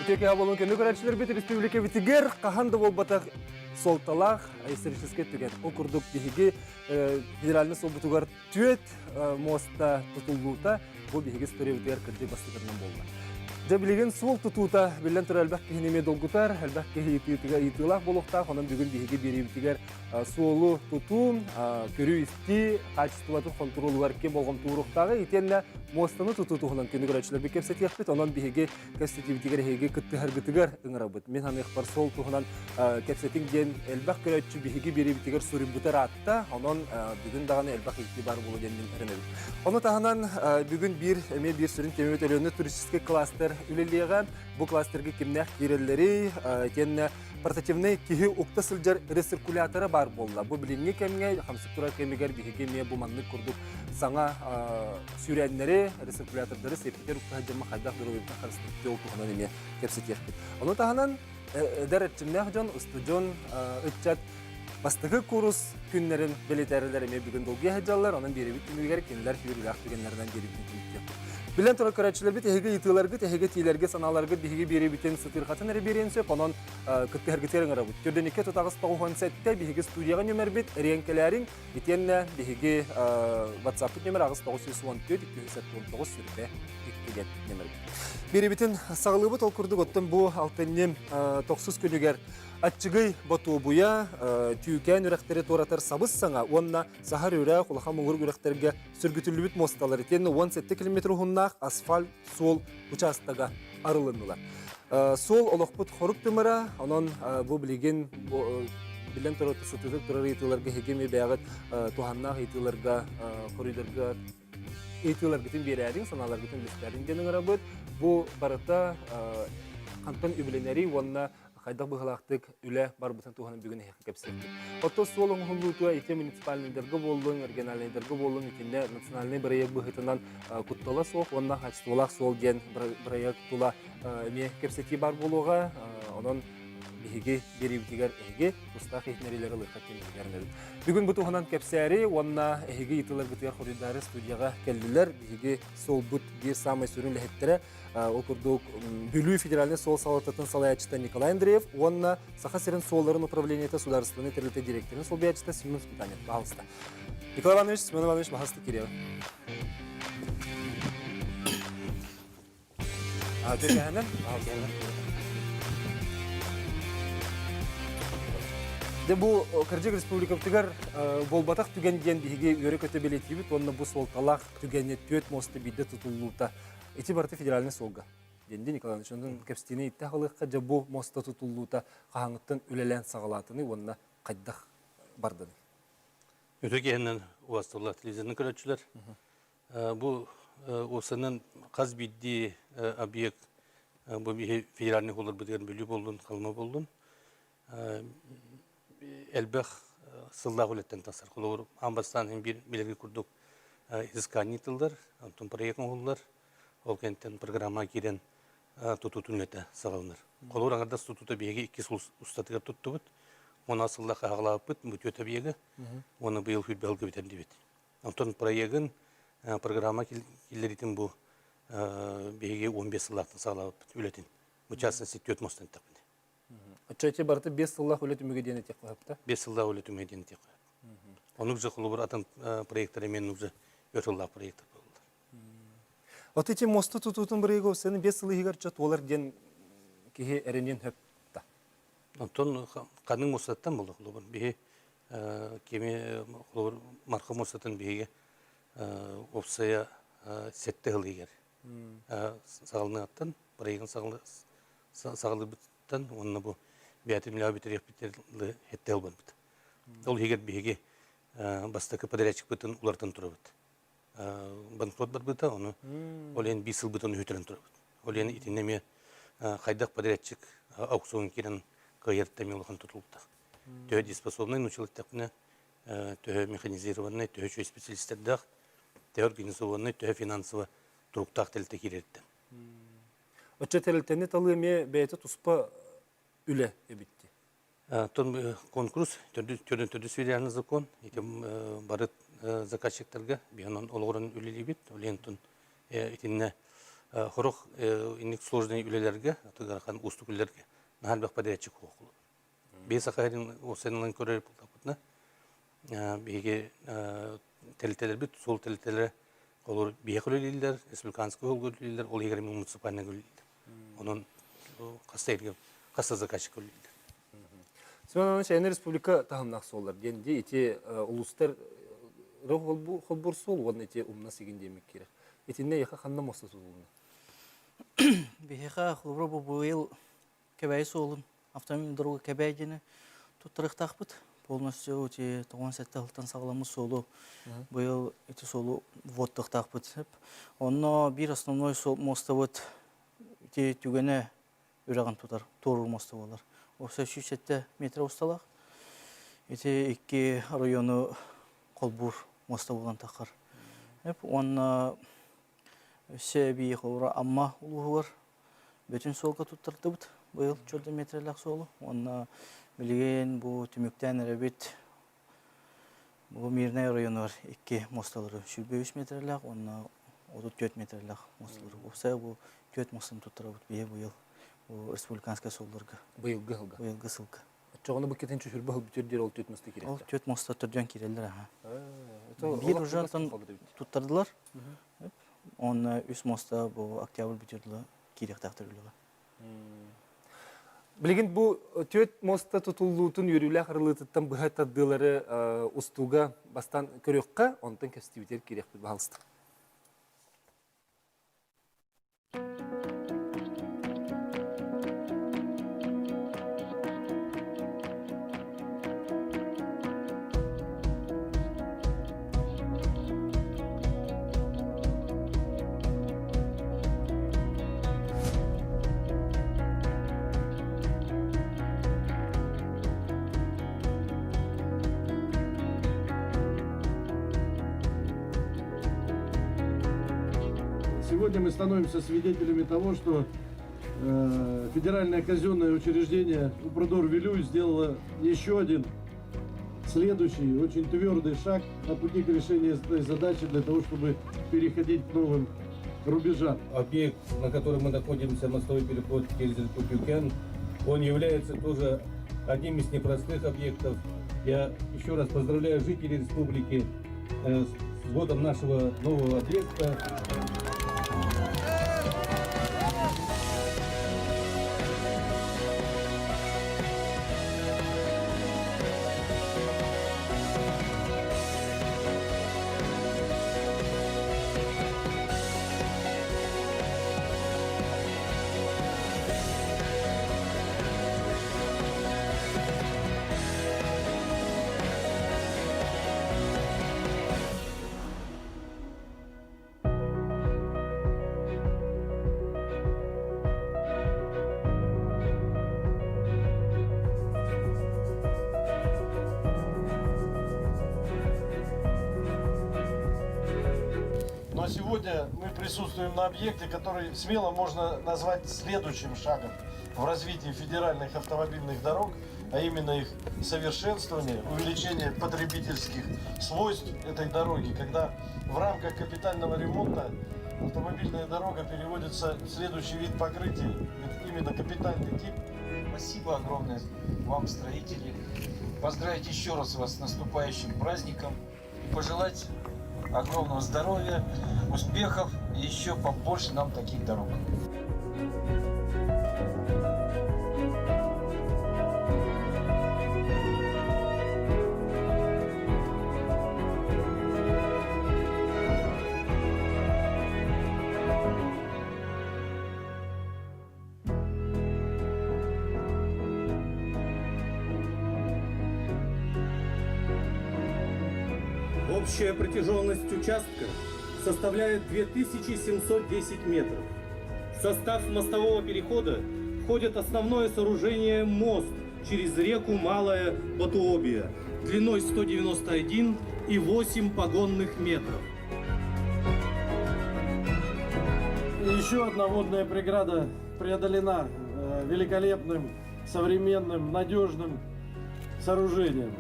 Үтеке абалын кенді көрәтшілер бет республика витигер қағанды болбатақ солталақ исторический түген. Окурдук бихиги федеральный солбутугар түйет моста тұтылуыта бұл бихиги история витигер кірді бастығырынан болды. Жабілеген сол тұтуыта білен тұр әлбәк кехінеме долгутар, әлбәк кехі етілақ болуқтақ, онын бүгін бихиги бері витигер суолу тұтуын, көрі істі, качестволатын контролуар кен болған туырықтағы, етенне мостаны тұтуытуғынан кені көрәтшілер бек кепсет яқпет, онын бихиги кәстетивітігер хеге күтті әргітігер ұңырабыд. Мен ханы иқпар сол тұғынан кепсетің ден әлбәк көрәтші бихиги бері витигер сурибутар атта, онын бүгін дағаны әлбәк екті бар болу денмен әрінеді. Оны тағынан бүгін бір сүрін темемет өліні туристический кластер үлелеға, бұл кластерге кемнәқ керелері, тенне портативный кихи уқта сылжар рециркулятора бар болла. Бұл білінге кемге, қамсық тұра кемегер бігеге ме бұманны күрдік саңа сүйрәнлері, рециркулятордары септер ұқта жама қайдақ дұрыветті қарыстықты олтуғынан еме кепсет ектік. Оны тағынан дәрәтчімнәқ жон, ұстыжон үтчат бастығы курс күнлерін білетәрілер еме бүгін долғы әжалар, оның бері бүттімігер кенілер фүйіріләқ бүгенлерден бері бүттімігер. Білен тұры көрәтшілер бит, әйгі етілергі, әйгі тейлерге, саналарғы бігі бері бітен сұтыр қатын әрі берен сөп, онын күтті әргітерін ғыра бұд. Түрден 2-9 сәтті бігі студияға нөмір бит, әренкелерін бітенне бігі WhatsApp нөмір ағыз 914-279 сүрді үктілет нөмір бит. Бері бітін сағылығы бұд, ол күрді ғоттың бұл алтыннем 9 күнігер Атчыгый бату буя түйкен үрәқтері торатар сабыз саңа, онна сахар үрәқ, ұлаға мұңыр үрәқтерге сүргітілібіт мосталар етені 17 км ғыннақ асфальт сол участаға арылынылар. Сол олықпыт қорып тымыра, онын бұл білеген білен тұраты сұтыдық тұрар етілерге хекеме бәғыт туғаннақ етілерге қоридарға етілер гітін берәрін, саналар гітін лістерін денің арабыд. Бұл барыта қантан үбіленері, онна қайдақ бұғалақтық үлі бар бұтын туғанын бүгін әйқі кәпсеттік. Отто сол оңғылуытуа ете муниципалнайдарға болуын, регионалнайдарға болуын, етінде национальный бірайек бұғытынан күттіла соқ, онна қачтылақ сол ден бірайек тұла әме кәпсетті бар болуға, оның бігіге беребітігер әйге ұстақ ехнерелері лықаттен бігернеді. Бүгін бұт ұғынан кәпсәрі, онна әйге етілер бұтығар қоридары студияға кәлділер, бігіге сол бұт бір самай сүрін ләхеттері окурдук Бүлүү федеральный сол салататын салаячыта Николай Андреев, онна саха серин солларын управлениета сударственной терлите директорын сол биячыта Семен Спитанет. Пожалуйста. Николай Иванович, Семен Иванович, махасты кирева. Де бұл Кырджик республикаптығар болбатақ түгенден бігі өрі көте белетейбіт, онна бұл сол талақ түгенет төт мосты биді тұтылуыта. Эти барты федеральный солга. Денди Николай Иванович, онын кәпстені итті қалыққа жабу моста тұтылуыта қағаңыттан өлелен сағалатыны, онына қайдақ бардыны. Өтеке әнен уастығылар телевизорны көрәтшілер. Бұл осының қаз бидді объект бұл федеральный қолыр бұдығын бөлі болдың, қалма болдың. Әлбәқ сыллақ өлеттен тасыр. Қолыр амбастанын бір белерге күрдік изыскани тылдар, антон проектің қолылар. Ол кенттен программа керен тұтутын өте сағалыныр. Қолыр аңырда тұтуты бейге 2 ұстатығар тұтты бұд. Оны асыллақ ағылап бұд, бұд өте бейге. Оны бұйыл хүлбәлгі бітен де бет. Антон проектің программа келдеретін бұл бейге 15 сыллақтың сағалап бұд өлетін. Мұчасын сет 4 мостан тақпынды. Отчайте барты 5 сыллақ өлеті мүгедені тек қойыпты? 5 сыллақ өлеті мүгедені тек қойып. Оның жы қолы бір атын проекттары мен ұзы өтіллақ проекттар болды. Вот эти мосты тұтутын бірегі өсені 5 сылы егер жат олар ден кеге әрінен хөпті. Онтон қаның мостаттан болды қолы бір. Бейе кеме қолы бір марқа мостаттан бейге опсая сетті ғылы егер. Сағылының аттан, бірегін сағылы бұттан, онына бұл бәтімлі абитер епітерлі әтті ғыл бұд. Ол егер бейге бастықы подрядчик бұтын ұлартын тұры бұд. Банкрот бар бұта, оны олен 5 сыл бұтын өтірін тұры бұд. Олен итінеме қайдақ подрядчик аукцион керін қайырттаме олған тұтылыптақ. Төхі диспособный нұчылықтақына, төхі механизированный, төхі чөй специалистердақ, төхі организованный, төхі финансово тұрықтақ тәлті керерді. Отча тәрілтені талы ме бәйті тұспа үлі әбітті? Конкурс, түрді сөйлеріні закон, барыт заказчиктарға бейонын олғырын үлелі бет, олен тұн етінне хорох инник сложные үлелерге, атыгархан устук үлелерге, нахал бақ подрядчик хоқылы. Бес ақайрын осынын көрер бұлдапытына, беге тәлітелер бит, сол тәлітелер олар бейек үлелер, республиканский үлелер, ол егер мен муниципальный үлелер. Onun қастайырген, қаста заказчик үлелер. Сен Шайна республика тағымнақ солар. Денде ете улустар холбур сол, он ете умна сеген демек керек. Етіне еқа қанна моста солуына? Бейха хлобро бұл кәбәй солын, автомобиль дорога кәбәй дені тұттырықтақ бұд. Полностью өте 97 жылдан сағаламыз солу, бұл еті солу водтықтақ бұд. Онна бір основной сол моста бұд, еті түгені үраған тұтар, тору моста болар. Осы 307 метр ұсталақ. Еті 2 районы қолбур моста болған тақыр. Онна Себи хлора амма улуғыр. Бөтін солға тұттырды бұд. Бұл 4 метрлік солы. Онна білген бұл түміктен әрәбет бұл Мирнай районы бар 2 мосталары. 3 метрлік, онна 34 метрлік мосталары. Осы бұл 4 мостын тұттыры бұд. Бұл республиканская солларға. Бұйылғы ғылға. Бұйылғы сылға. Çoğunu bu ketin çüşür bağıl bütürdер ол 4 mosta керек. Ол 4 моста түрден керелдер. Bir ұжантын тұттырдылар. Он 3 моста бұл октябрь бүтірділі керек тақтырылығы. Білген бұл 4 моста тұтылуытын өрілі ақырылытыттан бұға таддылары ұстуға бастан көрекқа, онтан кәстібітер керек бір бағылыстық. Сегодня мы становимся свидетелями того, что федеральное казенное учреждение Упродор-Вилюй сделало еще один следующий, очень твердый шаг на пути к решению этой задачи для того, чтобы переходить к новым рубежам. Объект, на котором мы находимся, мостовой переход Кельзель-Путюкен, он является тоже одним из непростых объектов. Я еще раз поздравляю жителей республики с вводом нашего нового объекта. Но сегодня мы присутствуем на объекте, который смело можно назвать следующим шагом в развитии федеральных автомобильных дорог, а именно их совершенствование, увеличение потребительских свойств этой дороги, когда в рамках капитального ремонта автомобильная дорога переводится в следующий вид покрытия, именно капитальный тип. Спасибо огромное вам, строители. Поздравить еще раз вас с наступающим праздником и пожелать огромного здоровья, успехов и еще побольше нам таких дорог. Общая протяженность участка составляет 2710 метров. В состав мостового перехода входит основное сооружение мост через реку Малая Батуобия длиной 191,8 погонных метров. Еще одна водная преграда преодолена великолепным, современным, надежным сооружением.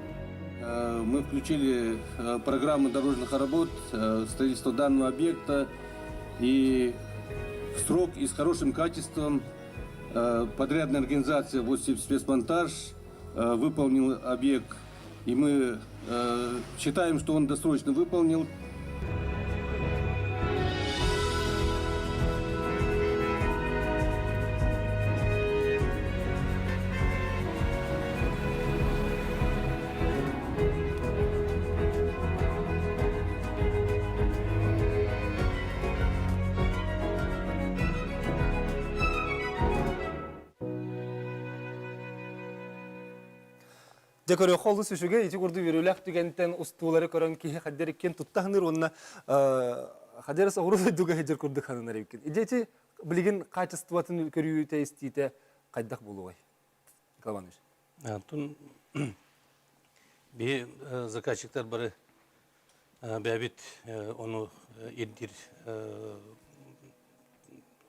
Мы включили программу дорожных работ, строительство данного объекта, и в срок и с хорошим качеством. Подрядная организация «Восемь спецмонтаж» выполнил объект, и мы считаем, что он досрочно выполнил. Декоре холды сүшүгө ити курду бирүләк түгәнтен устулары көрөн кихи хаддер иккен туттахныр онна хаддер согуру дуга хеджер курду ханынар иккен. Идети билген качестватын көрүү тестите кайдак болугай. Каланыш. Тун би заказчиктар бары бәбит оны иддир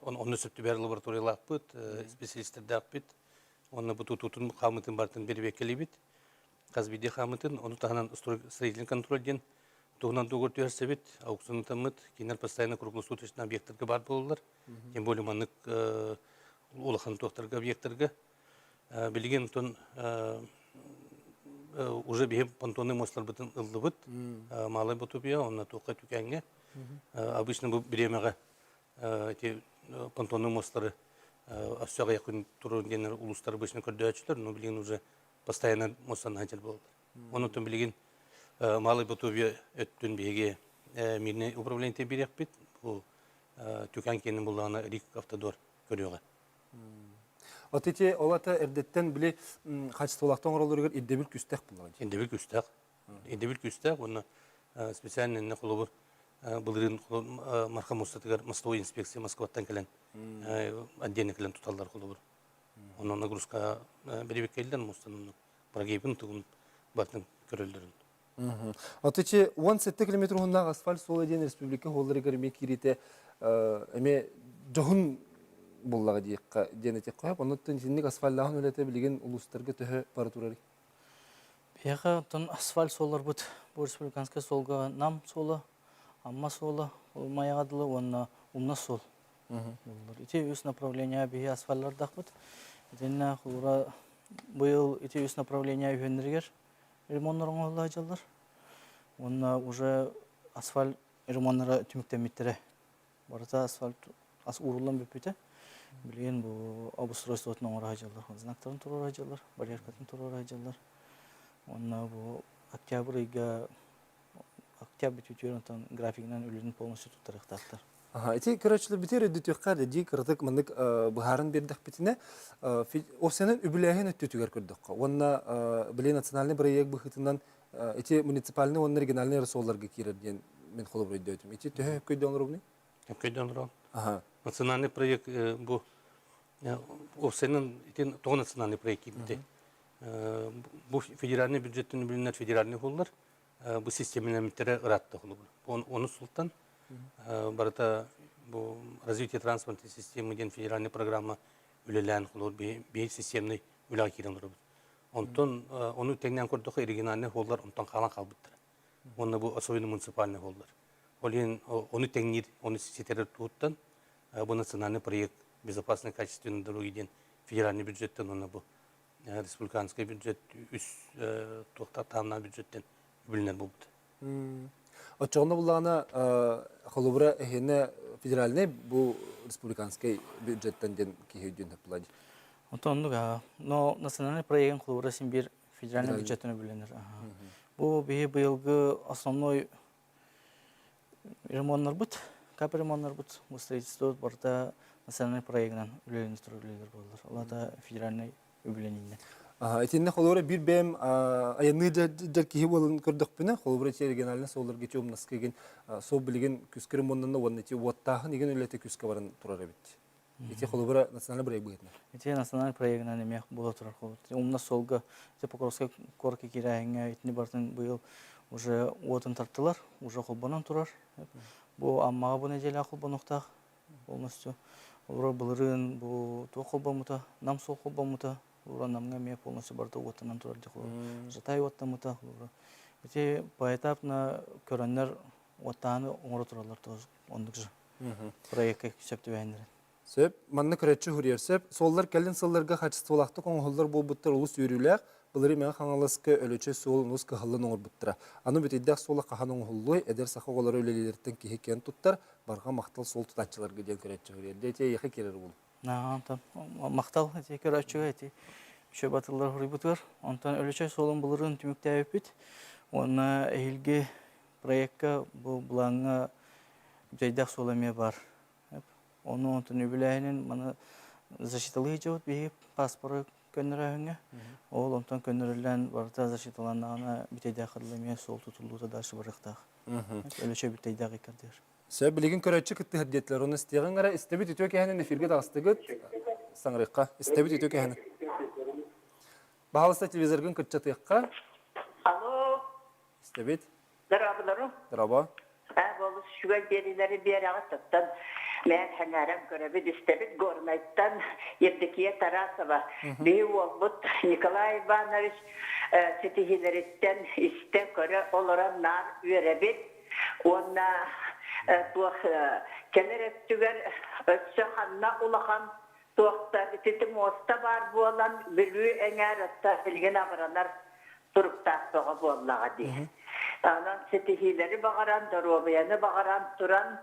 оны сөптүбәр лабораториялар бит, специалисттер дакпит. Оны бутутун камытын бартын бербекелибит. Казбиде хамытын, оны таханан строительный контроль ден, тугынан тугур түйерсебет, аукционы тамыт, кинер постоянно круглосуточный объекттерге бар болулар. Тем более маннык улахан тоқтарга объекттерге. Билген тон уже бейм понтонный мостар бытын ылды быт, малай бутубия, онна тоққа түкәңге. Обычно бұл биремеға понтонный мостары асуаға яқын тұрын денер улустар обычно көрді өчілер, но билген уже постоянно мостан хател болды. Оны тон билген малай бутубия өттін беге мирный управление берек бит, бұл түкәң кенің бұлағына Рик автодор көріуға. От ити олата эрдеттен биле качестволактан оролдургер иддебил күстәк булган. Иддебил күстәк, оны специально не кулубур былырын мархам устатыгар мостовой инспекция Москваттан келен отдельно келен туталдар кулубур. Оны нагрузка беребек келден мостан прогейбин тугун бартын көрөлдөрүн. От ити 17 км хуннак асфальт сол эден республика холдыргер мекирите эме жохун буллага диекка денетек коюп, онуттан синник асфальтлагын өлете билген улустарга төһө бары турары. Бияга тон асфальт солар бут. Бу республиканская солга нам сола, амма сола, маягадылы, онна умна сол. Ити үс направления бия асфальтлардак бут. Итенна хулура быйыл ити үс направления үйөннергер ремонттарын олла жаллар. Онна уже асфальт ремонттары түмүктемиттере. Барыта асфальт ас урулан бепите. Билген бу обустройствотун оңора ажалар, знактарын турар ажалар, барьеркатын турар ажалар. Онна бу октябрьга октябрь түйөрөнтөн графигинен үлүнүн полностью туттарыктактар. Ити көрөчлөр битер өдүтөккар ди кырдык мындык бухарын бердик битине осенен үбүлэхен өттүтүгөр көрдүк. Онна биле национальный проект быхытынан ити муниципальный онна региональный рассолларга кирерден мен холо бирдетим. Ити төһө көйдөн рубни? Көйдөн рубни. Национальный проект бу осенен итен то национальный проект кибите. Бу федеральный бюджеттен билинер федеральный холлар бу системаны миттере ыратты холу. Оны султан барата бу развитие транспортной системы ден федеральный программа үлелән холор бе системный үлә кирен руб. Онтон оны теңнән көрдөх региональный холлар онтон калан калбыттыр. Оны бу особенно муниципальный холлар. Олен оны теңнир, оны сетерер туттан бу национальный проект безопасной качественной дороги ден федеральный бюджеттен оны бу республиканский бюджет үс тоқтатанна бюджеттен бүлінер болды. Отчоғына бұлағына холубыра әхені федеральный бұл республиканский бюджеттен ден кейден бұлады? Отондуга, но национальный проект холубыра симбир федеральный бюджеттен бүлінер. Бұл бейі бұйылғы основной ремонттар бұд, капы ремонттар бұд, бұл строительство барда национальный проектнан үлелені тұрғылығыр болдыр. Олада федеральный үбіленейді. Этинне холора бир бэм аянны жар кихи болын көрдік біне, холора те региональный солар geçi omnas кеген со билген күскерім оннанна онна те уаттағын еген өлеті күске барын тұрар әбет. Эти холора национальный проект бұғытна? Эти национальный проектнан емек бола тұрар холора. Умна солға, те Покровская корки кирайыңа етіне бартын бұйыл уже отын тарттылар, уже холбанан тұрар. Бұл аммаға бұл неделі холбануқтақ полностью. Олар бұлырын, бұл туа холбамыта, нам сол холбамыта. Ура намга ме полностью барда отынан турар диху. Жатай оттамыта хулура. Эти поэтапно көрөннөр оттаны оңора туралар тоз ондук же. Проектке сөптү бәйнер. Сөп, манны көрәтші хүрер сөп, соллар кәлін сылларға қачыстылақты қоңғылдар бол бұттыр ұлыс үйріләк, бұлары мен қаңалысқы өлөчі сол ұлыс қығылын оңыр бұттыра. Аны бүтейдәк солы қахан оңғыллой, әдер сақы олары өлелердің кейі кен тұттар, барға мақтал сол тұтатшыларға ден көрәтші хүрер. Дәте еқі керер бұл. Мақтал, көрәтшіға, шө батылар хүрі бұтығыр. Онтан өлөчі солын бұлырын түмікті әйіппет. Оны әйілге проектқа бұлаңға бүтейдәк солыме бар. Оны онтын үбіләйінен маны защиталы жауыт бейіп паспоры көнірәуіңе. Ол онтан көнірілен барда защиталанағына бүтейдәк қырлыме сол тұтылуыда даршы барықтақ. Өлөче бүтейдәк екердер. Сөп, білеген көрәтші күтті хәрдетлер. Оны істеген ғара, істебет үтіо кәхінен эфирге дағыстығыт саңырыққа. Істебет үтіо кәхінен. Бағалыста телевизоргын күтчатыққа. Алло. Істебет. Дырабыларым. Дыраба. Болыс шүгәл бериләре бер ағыстықтан. Мен хәнәрәм көрәбет істебет Горнайттан Евдокия Тарасова. Бейі олбұт Николай Иванович сетихилереттен істе көрі олыран нар үйерәбет. Онна кәлер әттігер өтсі қанна ұлақан тоқта бітеті моста бар болан білі әңәр әтті білген ағыранар тұрыптақ тоға болаға дейін. Анан сетихилери бағаран, доробияны бағаран тұран,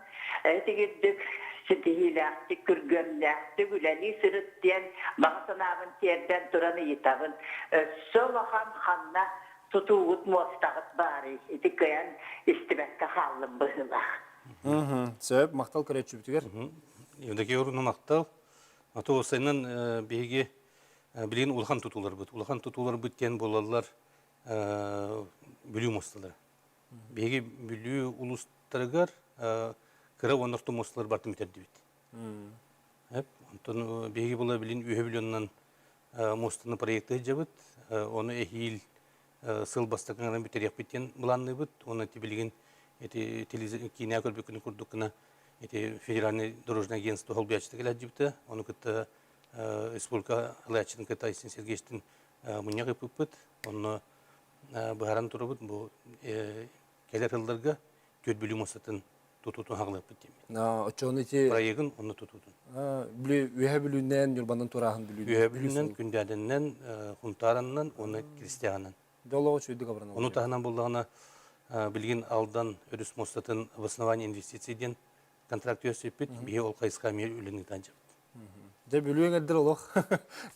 әтігірдік сетихиләқті, күргөнләқті, гүләні сұрыттен, бағысынағын терден тұраны етағын. Сол оған қанна тұтуғыт мостағыт бары, еті көян істібәтті қалым бұғыла. Сөп, мақтал көрәтші бүтігер? Евдокия орны мақтал. Аты осайынан бейге білген улхан тұтулар бұд. Улхан тұтулар бұдкен болалар бүлі мосталар. Беге бүлі улустарығар кіра онырты мосталар бартым етерді бет. Беге бола білін үйе біліннен мостыны проекты жабыт. Оны әхейіл сыл бастақыңаран бүтер яқпеттен бұланны бұд. Оны білген кейіне көрбекіні күрдікіна федеральный дорожный агентство холбячты келет жібіті. Оны күтті республика алайчының күтті Айсен Сергеевичтің мұнияғы пүппіт. Оны бұғаран тұрыбыт бұл келер жылдарға төт бүлі мостатын тұтутын хағылып бітті. Проегін оны тұтутын. Үйе бүлінен, юрбандан тұрағын бүлінен? Үйе бүлінен, күндәдінен, құнтарынан, оны кристиянын. Оны тағынан болдағына білген алдан өріс мостатын обоснование инвестицийден контракт өсіппет, бейе ол қайысқа мер үліні танжып. Де бүлуен әлдір олық.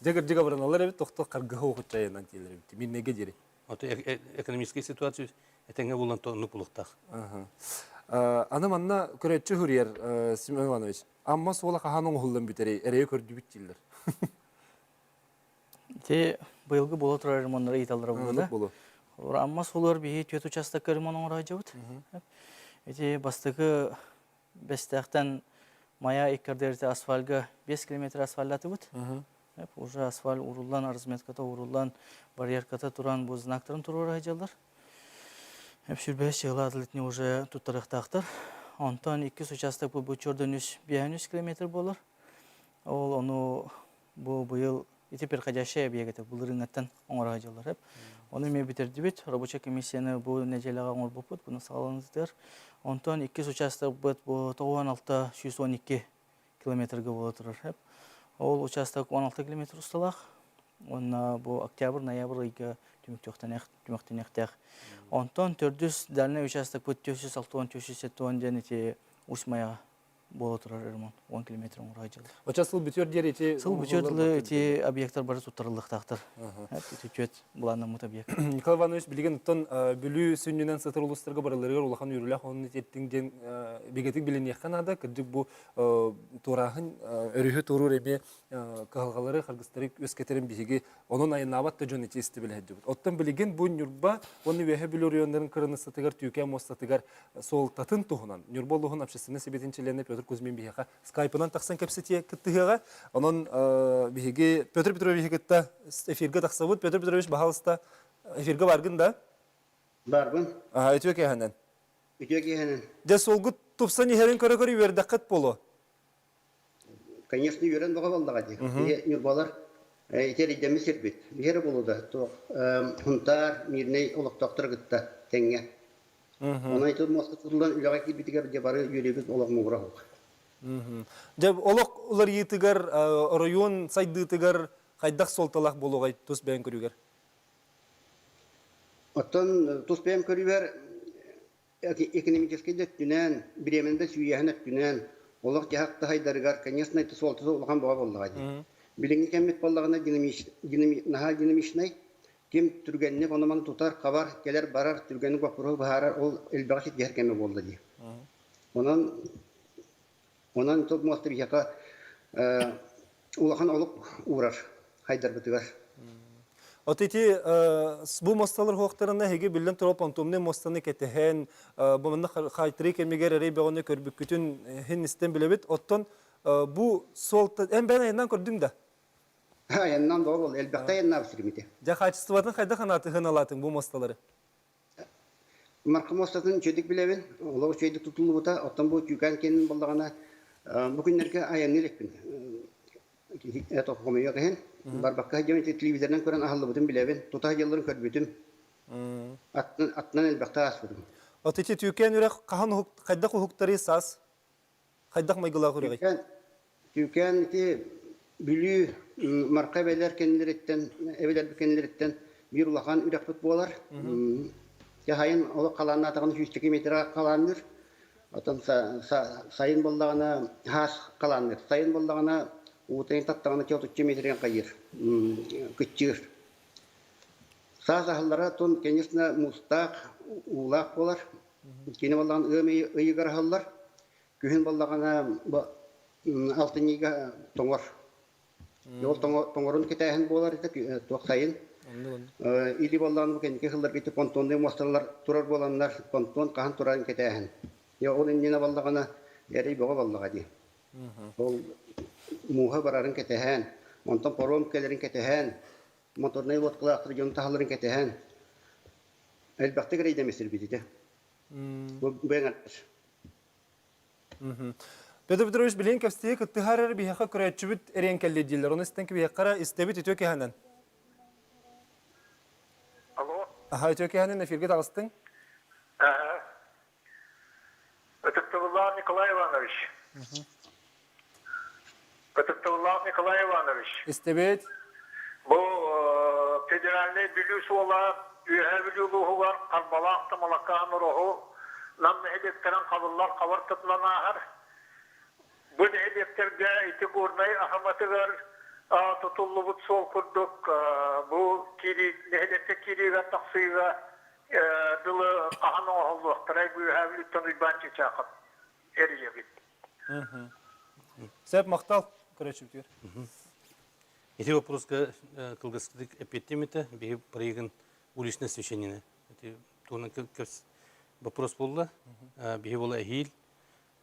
Дегір баран алар әбет, тоқты қарғығы оқыт жайынан келер әбет. Мен неге дері? Экономический ситуация әтәңе болан тоғыны бұлықтақ. Аны манна көрәтші хүрер, Семен Иванович. Амма сола қағаның ұғылдан бітері, әрейі көрді біттелер. Те бұйылғы бола тұрар ремонлары еталдыра болды. Амма солар бейі төт участакы ремон оңыра жауыд. Эти бастығы бәстәқтен мая еккердерді асфальға 5 километр асфальдаты бұд. Уже асфальт урулдан, арзметката урулдан, барьерката туран бұл знактарын тұрыр айжалдар. Сүрбәс жығыла адылетіне уже тұттарықтақтыр. Онтан 2 участок бұл бұчордан 5 километр болыр. Ол оны бұл бұйыл етепер қадяшы әбиегеті бұл рыңаттан оңыр айжалдар. Оны мен бітерді бет, рабоча комиссияны бұл нәжеліға оңыр бұпыд, бұны сағалыңыздыр. Онтан 2 участок бұд бұл 96-112 километрге болы тұрыр. Ол участок 16 километр ұсталақ. Оны бұл октябр, ноябр үйге түміктен әқтәқ. Онтан 400 дәліне участок бұд 260-270 дәнете ұсмая болы тұрар ремонт, 10 километр оңыр айжылды. Оча сыл бүтер дер ете? Сыл бүтерлі ете объекттар бары тұттарылық тақтыр. Ете төт бұланна мұт объект. Николай Иванович білген ұттан бүлі сүнненен сатыр ұлыстарға барыларығар олақан үйріләқ оның еттіңден бегетік білін еққан ада, кірдік бұл тұрағын өрігі тұрыр еме қағалғалары қарғыстары өскетерін бейге оның айын абатты жон ете есті білі әді. Оттан білген бұл нүрба, оны өйе білі өріондарын қырыны сатығар, түйке мос сатығар сол татын тұғынан. Нүрба олығын апшысыны себетіншелеріне Петр Кузьмин бейеға скайпынан тақсан кәпсетие күттіғеға. Оның бейге Петр Петрович күтті эфирге тақсабыд. Петр Петрович бағалыста эфирге барғын да? Барғын. Өтіе кәхінен? Өтіе кәхінен. Де солғы тұпсан ехерін көрі-көрі вердіққат болу? Конечно, үйерен бұға балдаға де. Нүрбалар етерейдемі сербет. Бері болу да. Хунтар, мирней олықтақтыр күтті тәңге. Оны айтып, Москва тұтылдан үліға келбетігер де бары үйеребет олақ мұғыра хоқ. Жеп олық улар етігер, район сайдытыгар қайдақ солталақ болуғай тұс бәйін көрігер? Оттон туспем көрүбер экономический дөттүнен, биреминде сүйяһын өттүнен, олық жахакты хайдарыгар, конечно, это солтысы улахан боға боллағады. Билинги кеммит боллағына динамичнай, кем түргенне кономаны тутар, қабар, келер барар, түргенне көпірі бағарар, ол элбаға шет гер кемме болды ди. Онан топ мосты бияқа улахан олық урар, хайдар бітігар. Отети бу мосталар хоқтарына хеге билден тұрып антомны мостаны кетehen бумны хайтри кемегер ребегоны көрбүк күтүн хин истен билебит. Оттон бу солта эн бен айынан көрдүң да. Айынан да бол элбакта айынан бисирмите. Жа качествоватын кайда канаты хын алатын бу мосталары. Марка мостатын чөдик билебин. Олоо чөдик тутулубута, оттон бу жүкан кенин болдагана бу күннерге аянны элекпин. Это хомея ген. Барбакка жемет телевизордан көрөн ахаллы бутун билебин. Тута жылларын көрбүтүм. Аттан элбакта асбыдым. Отети түйкен үрек кахан кайда хукуктары сас. Кайда майгыла көрөгөй. Түйкен ти билүү марка белер кенлереттен, эбелер кенлереттен бир улахан үрекпет болар. Яхайын ол каланына атаган 100 метр каланыр. Отон сайын болдагана хас каланыр. Сайын болдагана утайн таттагана 4 метрген кайыр. Күччүр. Сазахлара тон, конечно, мустак, улак болар. Кене болдаган ыйыгар халлар. Күһүн болдагана алтыныга тоңор. Йол тоңорун кетәһен болар иде, токсайын. Или болдаган бу кенке халлар кетип понтонды мосталар турар боланнар, понтон кахан турарын кетәһен. Я ол инне болдагана ярый бога болдага ди. Ол муха барарын кетәһен, монтон пором келерин кетәһен, моторный лодкалар актырган тахларын кетәһен. Әлбәттә грейдә месел бите. Бу бәңәт. Петр Петрович билен кәфстие кыттыхарар бияха көрәчүбит эрен келле дилер. Оны стенки бияқара истебит өтө кәһәнән. Алло. Аха өтө кәһәнән эфирге тагыстың. Петрович Николай Иванович. Петрович Николай Иванович. Истебит. Бу федеральный билүү суала үйә билүү бар, карбалак тамалакан руху. Нам хедектерен кабыллар кабар тыпланахар. Bu hedeflerge iti görmeyi ahamatı tutulubut sol kurduk. Bu kiri hedefte kiriga taksiga dılı kahan oğullu. Taray bu havli tanıbançı çakıp eriye bit. Сәп мақтал көрәчүбит. Эти вопросы кылгыскыдык эпидемите бе проиган уличное священнина. Это тонна вопрос болды. Бе бола хил.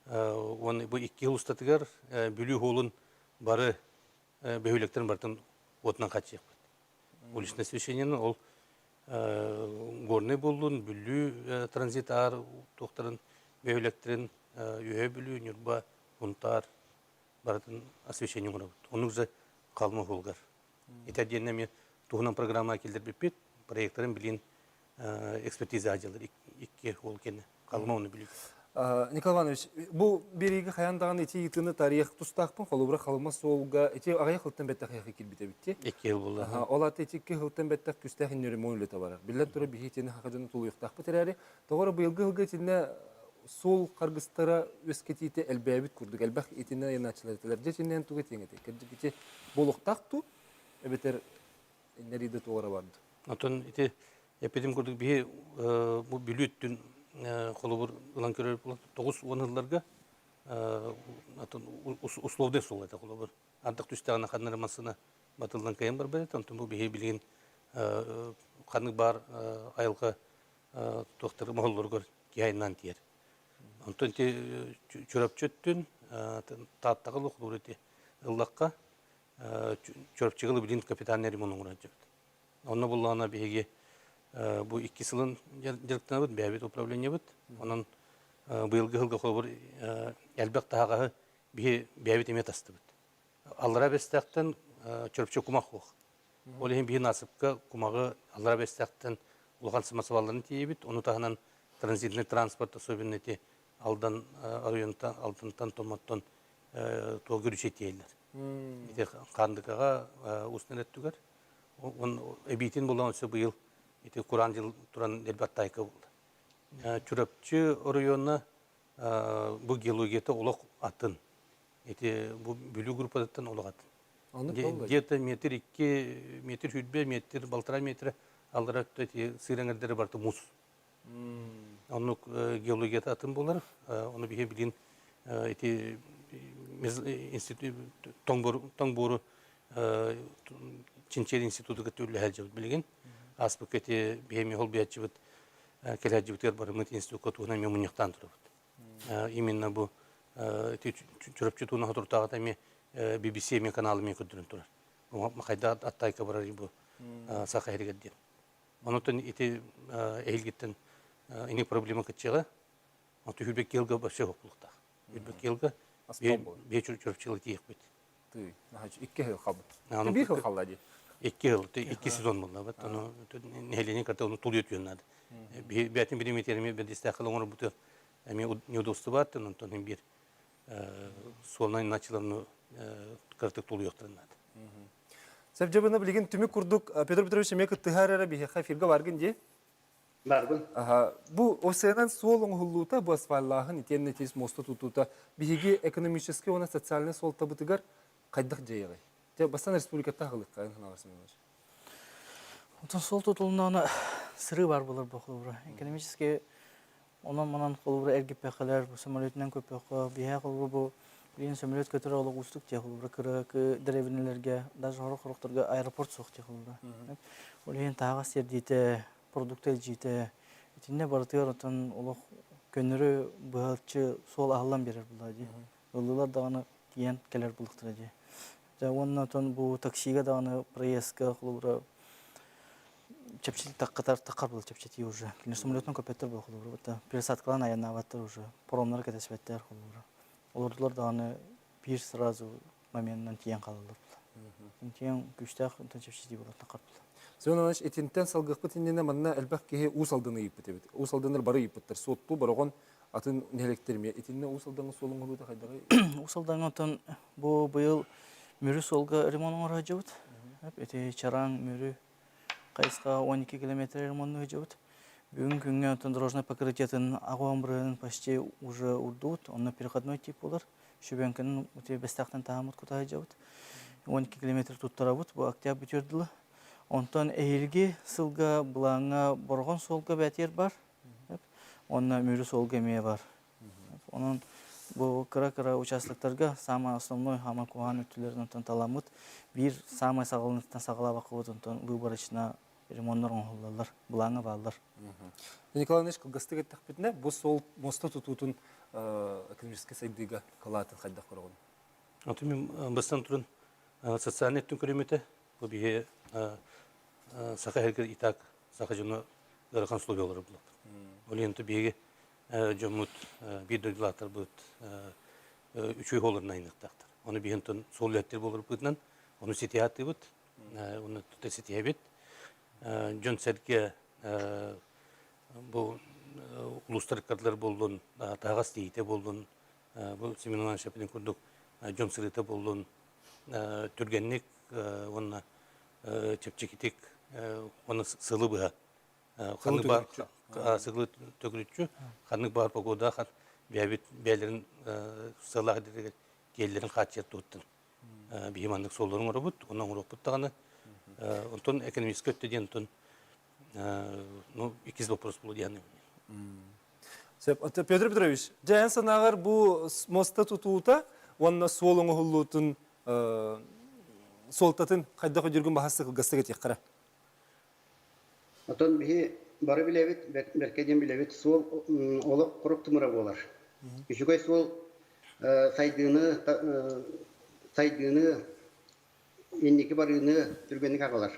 Он бу 2 ел устатыгар бүлүү холун бары бөйлектерин бартын отынан качык. Уличное священнина ол горный болдун бүлүү транзит ар токтарын бөйлектерин үйө бүлүү нюрба унтар бартын освещение урабыт. Onun за калма холгар. Это денеме тугунан программа келдирбеппет, проекттарын билин экспертиза ажалар 2 хол кене калма оны билүү. Николай Иванович, бу бириги хаяндаган ити итыны тарих тустакпын, холубра калма солга, ити агай хылтан беттак хаяхы килбите битти. 2 ел болду. Олат ити 2 хылтан беттак күстахин нөрө мойлета барар. Билен тура бихитени хакыдын тулуйуктак битерәри. Тогора быйылгы хылга тине сол каргыстара өскетите элбәбит курдук. Элбәх итине яначылар этелер. Жечинен туга теңете. Кирдиките болуктакту, эбетер нериде тогора барды. Атон ити эпидем курдук би бу билүттүн холобур улан көрөр 9-10 жылдарга атон условды сол это холобур. Ардык түстөгөн ханнар масына батылдан кайын бар бет, антон бу бие билген ханны бар айылга доктор моллоргор кайынан тиер. Антон те чурап чөттүн таттагы холобур эти ыллакка чурап чыгылы билин капитаннери мунун урачып. Онна буллана биге bu 2 yılın direktörü bud, beyabet upravleniye bud. Onun bıyılgı hılgı kolubur elbek tahağı bir beyabet emet astı bud. Allara bestekten çörpçe kumak hoğ. Olehin bir nasipka kumağı allara bestekten uluğan sıması vallarını tiye bud. Onu tahınan tranzitli transport особенности aldan arayontan, altından tomattan то görüşetiyler. Ите кандыкага устнет түгер. Он эбитин булган өсө быйыл ите Куран жыл туран элбаттайка булды. Чурапчы районна бу геологията улак атын. Ите бу бүлүү группадаттан улак атын. Где-то метр 2 метр хүлбе метр полтора метр алыра эти сыраңырдары барты мус. Onu geologiyata atın bolar. Onu bir bilin eti institut Tongburu Çinçeri institutu götürülü helcevit bilgin. Aspık eti bir hol biatçıvit kelhecevitler barımıt institutuna memuniyaktan turabıt. İminna bu eti çürüpçü tuğuna haturtağı mi BBC kanalı mi kudurun turar. Makayda attayka barar bu sakayri gaddiyen. Ondan eti ehil gitten ini problema kecil, atau hubek kelga başa hoplukta. Hubek kelga bir çürüpçülük diyek bit. Nah, 2 yıl kabul. 1 yıl kaldı. 2 yıl, 2 sezon buldu. Bet onu nehirlerini kartı onu tuluyor diyorlar. Bir atin bir metremi ben destekle onu bu emi neodostu var. Ondan bir solunay naçılarını kartı tuluyor diyorlar. Sebcebine bilgin tümü kurduk. Pedro Petrovich emek tıharara bir hafirga vargın diye. Barbun. Bu oseanan solun hulluta bu asfallahın iten netis mosta tututa bihigi ekonomически ona социальный сол табытыгар кайдак жайгы. Те Басан республиката хылык кайын ханарсымен бар. Онтон сол тутулуна сыры бар булар бу кылбыр. Экономически онан кылбыр эргипекелер бу самолеттен көпөкө бия кылбыр бу билин самолет көтөрө алып устук те кылбыр кырык древнелерге даже хорохторга аэропорт сок те кылбыр. Олен тагы сердите продукты жите итинне бартыр отон улук көнөрү баалчы сол аллан берер булады. Улулар дагы тиен келер булуктыр ди. Жа оннан бу таксиге дагы проездка кылбыр чепчит таккар бул чепчити уже. Кин самолеттен көпөттөр бул кылбыр. Вот пересадкалан аянна баттыр уже. Паромнар кетесбеттер кылбыр. Олорлар дагы бир сразу моменттен тиен калдылар. Тиен күчтак чепчити болот таккар. Söylenen etinten salgıqpı tinene manna elbaq kehe usaldığını yipet evet. Usaldığını barı yipetler. Sottu barıgon atın nelekterme etinne usaldığını solun oluda kaydağı. Usaldığını ton bu bıyıl mürü solga remon var hacıvut. Hep eti çaran mürü kayıska 12 kilometre remon hacıvut. Bugün günge ton дорожный покрытиятын агуамбрын почти уже урдут. Он на переходной тип болар. Шубенкин өте бестақтан таамут кута хажабыт. 12 километр туттарабыт. Бу октябрь бүтүрдүлө. Онтон эйилги сылга булаңа боргон солга бәтер бар. Онна мөрү солга ме бар. Онун бу кыра участоктарга самый основной хама куган өтүлөрдөн таламыт. Бир самый сагалыныктан сагала бакыбыт онтон выборочно ремонттор оңголлар. Булаңа балдар. Николай Ильич кылгастык тахпетне бу сол моста тутутун экономический сайдыга калатын кайдак коргон. Аты мен бастан турун социальный түнкөрөмөтө бу бие сака хергер итак сака жона ырган условиялар болот. Оленту биге жомут бидоглатар бут 3 үй холорун айныктактар. Оны бигентен солеттер болуп бутнан, оны сетиаты бут, оны тутесетиябет. Жон серке bu uluslararası buldun, tağas diyete buldun, bu seminan şapelin kurduk, John Sırıta buldun, Türgenlik, onunla çepçekitik, onu sılı bıha, kanık bar, sılı tökülücü, kanık bar pagoda, biyabit beylerin sılah ederek gellerin kaçıya tuttun, bir imanlık solların orabut, ondan orabut tağını, ondan ekonomik kötü diyen ondan. Ну, ikiz вопрос был я. Петр Петрович, жайын санағар бұл моста тұтуыта, онына солыңы ғылуытын, солтатын қайдағы жүргін бағасы қылғасты кетек қара? Отон бихи бары билебит, беркеден билебит, сол олық құрық тұмыра болар. Үшігай сол сайдыны, еннекі барыны түргенік ағалар.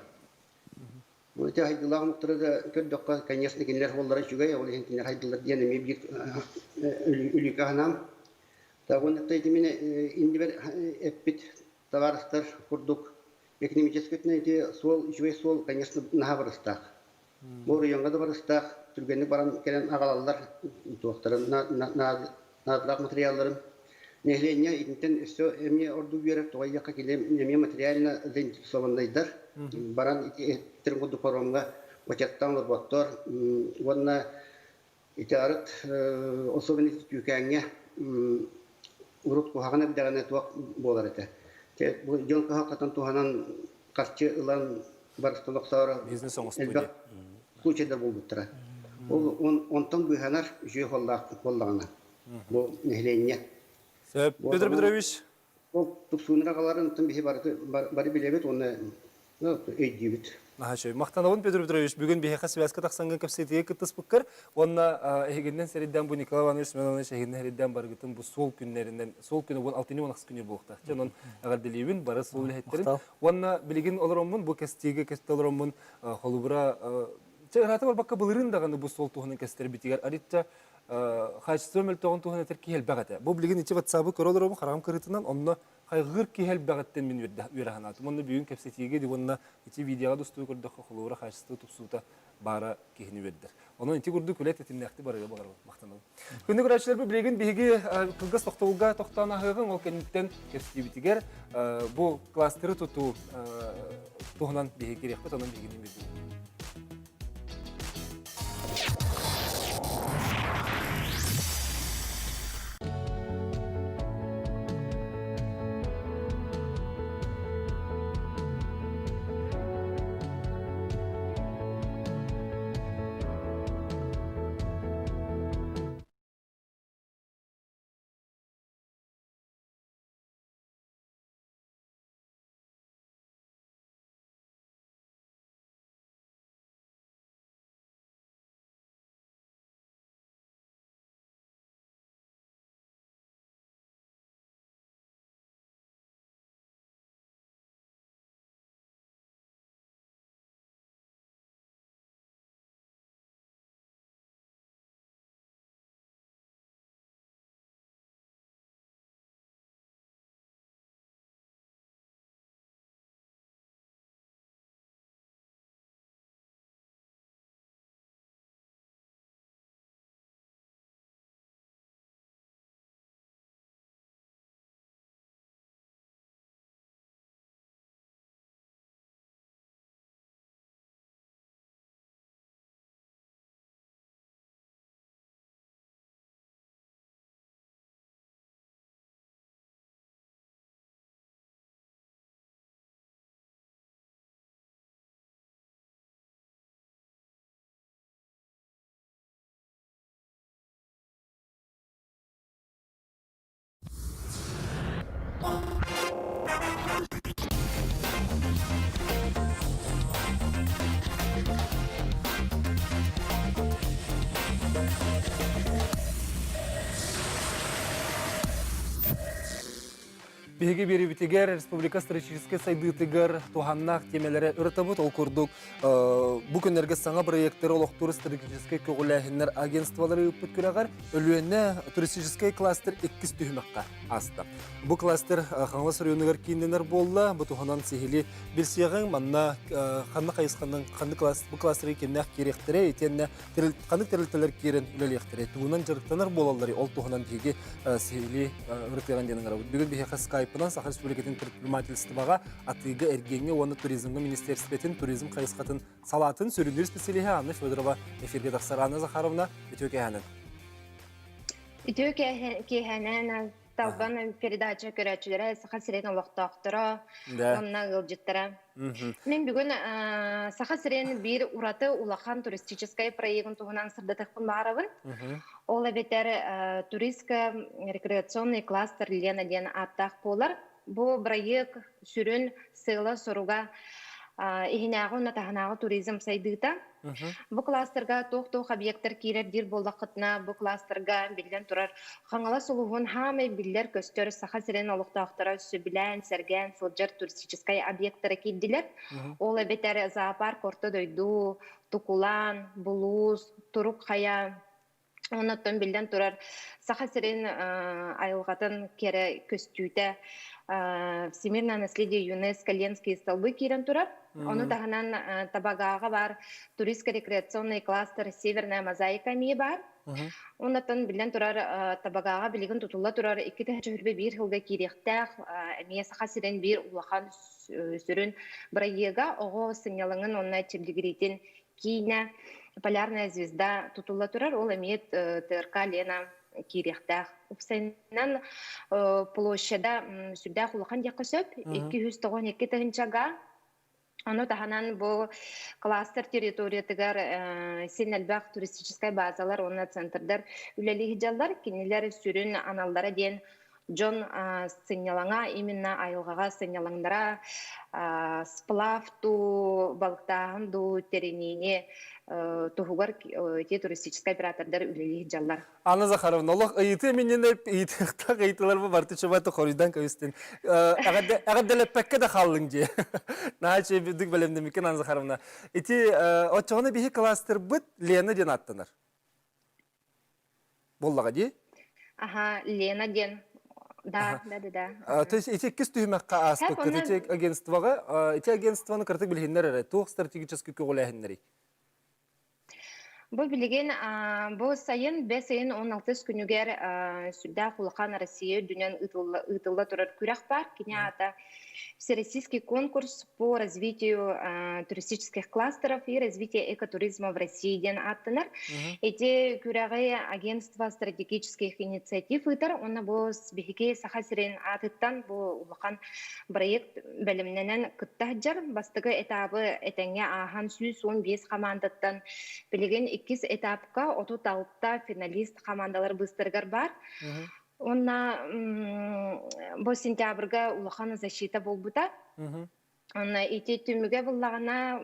Өте хайдылағы мұқтыры көрдіққа, конечно, кенелер олары жүгей, ол кенелер хайдылар дейін мебет үлікі ғанам. Оны қайты мені инді бір әппет таварыстар құрдық. Экономический өтіне сол, жүгей сол, конечно, наға барыстақ. Бұл районға да барыстақ, түргенік баран келен ағалалар, туақтары, надылақ материалларын. нехленне интен все мне орду берет, то я как или мне материально заинтересованныйдар. Баран тергуду коромга початтан лорбаттор, вонна итарат особенность тюканге урут кухагана бидагана туак болар эте. Те бу жон кахакатан туханан касчы ылан барстолоксара Бизнес оңостуди. случайда булдыра. Ол онтон быханар жүй холлагана. Бу нехленне. Петр Петрович. Ол тупсунрагаларын тым бихи бары билебет, оны эйдибит. Мақтанауын Петр Петрович, бүгін бейхқа связка тақсанған көпсетеге күттіс бұққыр. Онна егінден сәридден бұл Николай Иванович Сменович егінден сәридден бар күтін бұл сол күнлерінен, сол күні бұл 6-10 күні болықта. Жонын ағар білеуін бары сол үләйеттерін. Онна білеген оларомын, бұл кәстегі кәсті оларомын қолыбыра... Раты бар баққа бұлырын дағаны бұл сол туғының кәстері бітігер. Аритча қайшысы өміл тоғын туғын әтір кейел бәғаты. Бұл білеген ичі ватсабы көрі оларомын қарағым кірітінен, онна хайгыр кейел бәғаттен мен үйрәханатым. Онна бүгін кәпсетеге де онна ичі видеоға достуы көрді қолыбыра қайшысы тұпсуыта бары кейіні вердір. Оның ити көрді көлет етіннәқті барыға бағарғы мақтаналы. Күнді көрәтшілер бұл білеген бейге қылғыз тоқтауға тоқтауына ғығын ол кәнеттен кәпсетей бітігер. Бұл кластыры тұту тұғынан бейге керек бұд, оның бейгені берді. Беге бери битигер республика стратегический сайдытыгар туханнак темелері ыртабыт ол көрдік. Бұл күнерге саңа проекттері олықтыры стратегический көғіләхінлер агентствалары үппіт көрағар өлуіне туристический кластер 2 түйімаққа асты. Бұл кластер қаңлас районығар кейінденер болды. Бұл туханан сехілі білсеғің манна қанны қайысқанның бұл кластеры кеннәқ керектірі, етенне қанық тәрілтілер керін үлелектірі. Туғынан жырықтанар болалары ол туханан беге сехілі ұрықтыған деніңір. Бүгін бейхе Скайпынан Саха Республикатын предпринимательствоға атыға әргенге оны туризмгі министерстветін туризм қайысқатын салатын сөріндер специалихе Анна Федорова эфирге тақсар. Анна Захаровна, Итөке әнін. Итөке әнін талбан передача көрәтшілері Саха Сирен олықта ақтыра, онына ғылжеттірі. Мен бүгін Саха Сирен бір ұраты улахан туристическай проектін туғынан сырдатықпын бағарабын. Ол әбеттер туристско-рекреационный кластер Лена ден аттақ болар. Бұл проект сүрін сылы соруға ихинағы ұнатағынағы туризм сайдыта. Бұл кластерға тоқ-тоқ объекттер кейлер дир болдақытына бұл кластерға білден тұрар. Қаңала сұлуғын хамы білдер көстер Саха Сирен олықтақтыра сөбілән, сәрген, сылжар туристическай объекттері кейділер. Ол әбеттер зоопарк орты дойду, Тукулан, Булуз, Турук қая, Оннаттан билден турар саха сирен айылгатын кере көстүүтэ Всемирное наследие ЮНЕСКО Ленские столбы кирен турар. Оны таханан Табагага бар туристско-рекреационный кластер Северная мозаика мие бар. Оннаттан билден турар Табагага билигин тутулла турар 2-4 бир хылга кирехтах мие саха сирен бир улахан сүрүн брайега ого сынялыңын онна чилдигиритин кийне полярная звезда тутулла турар, ол имеет ТРК Лена кирехтах. Упсайнан площада сюда хулахан якосөп 292 тыгынчага. Оно таханан бу кластер территория тыгар сенелбак туристическая базалар, онна центрдар үлелиги жалдар, кинилер сүрүн аналдара ден Джон сынялаңа, именно айылғаға сынялаңдара сплав ту балықтағын ду теренейне тухугар те туристический оператордар үлелі жаллар. Анна Захаровна, олық ұйыты менен ұйытықтақ ұйытылар бұл барты чөбаты қорыйдан көстен. Ағаддәлі пәкке де қалың же. Нағачы бүдік бәлемді мекен, Анна Захаровна. Эти отчағына бейі кластер бұд Лена ден аттынар. Боллаға де? Ага, Лена ден. Да. То есть эти кис түймәкка аспык, эти агентствоға, эти агентствоны кыртык білгендер әрі, туық стратегический көғіләхіндері. Бұл білген, бұл сайын, бә сайын 16 күнігер сүрдә құлқан Россия дүнен ұтылы тұрар күрек бар. Кене ата Всероссийский конкурс по развитию туристических кластеров и развитию экотуризма в России ден аттынар. Эти күрәғі агентство стратегических инициатив ұтар, оны бұл бігеге саха сирен атыттан бұл ұлықан проект бәлімненен күттағыджар. Бастығы этабы әтәңе ахан 115 командаттан білген 2 этапка 36 финалист командалар быстыргар бар. Онна бу сентябрга улахан защита болбута. Онна ити түмүгө буллагана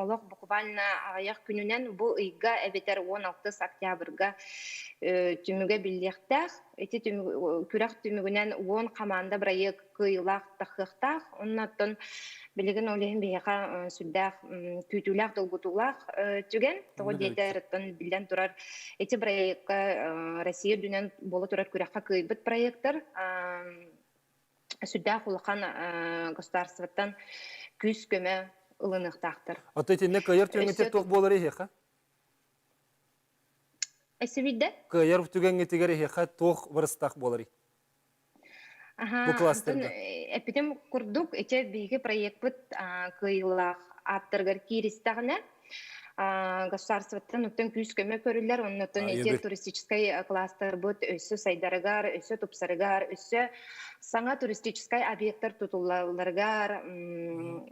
олок буквально аяк күнүнөн бу ыйга эбетер 16 октябрга түмүгө биллектах. Ити күрәк түмүгүнөн 10 команда проект кыйлак тахыктах. Оннаттан билеген олehen бияка сүддах күтүлак долгутулак түген. Того дейтерден билден турар. Эти проектка Россия дүнен боло турар күрәккә кыйбыт проекттер. Сүддә хулкан государствоттан күз көмө ылыныктактыр. Аты тенне кайыр түгенге тоқ болар ехе. Эсебидде? Кайыр түгенге тегер ехе тоқ вырыстак болар. Бу кластерде. Эпидем курдук эте биге проект бит кыйлак аттыргар киристагына государствоттан өттөн күз көмө көрүлөр, оннотон эте туристический кластер бут өсө сайдарыгар, өсө тупсарыгар, өсө саңа туристический объекттер тутулларыгар,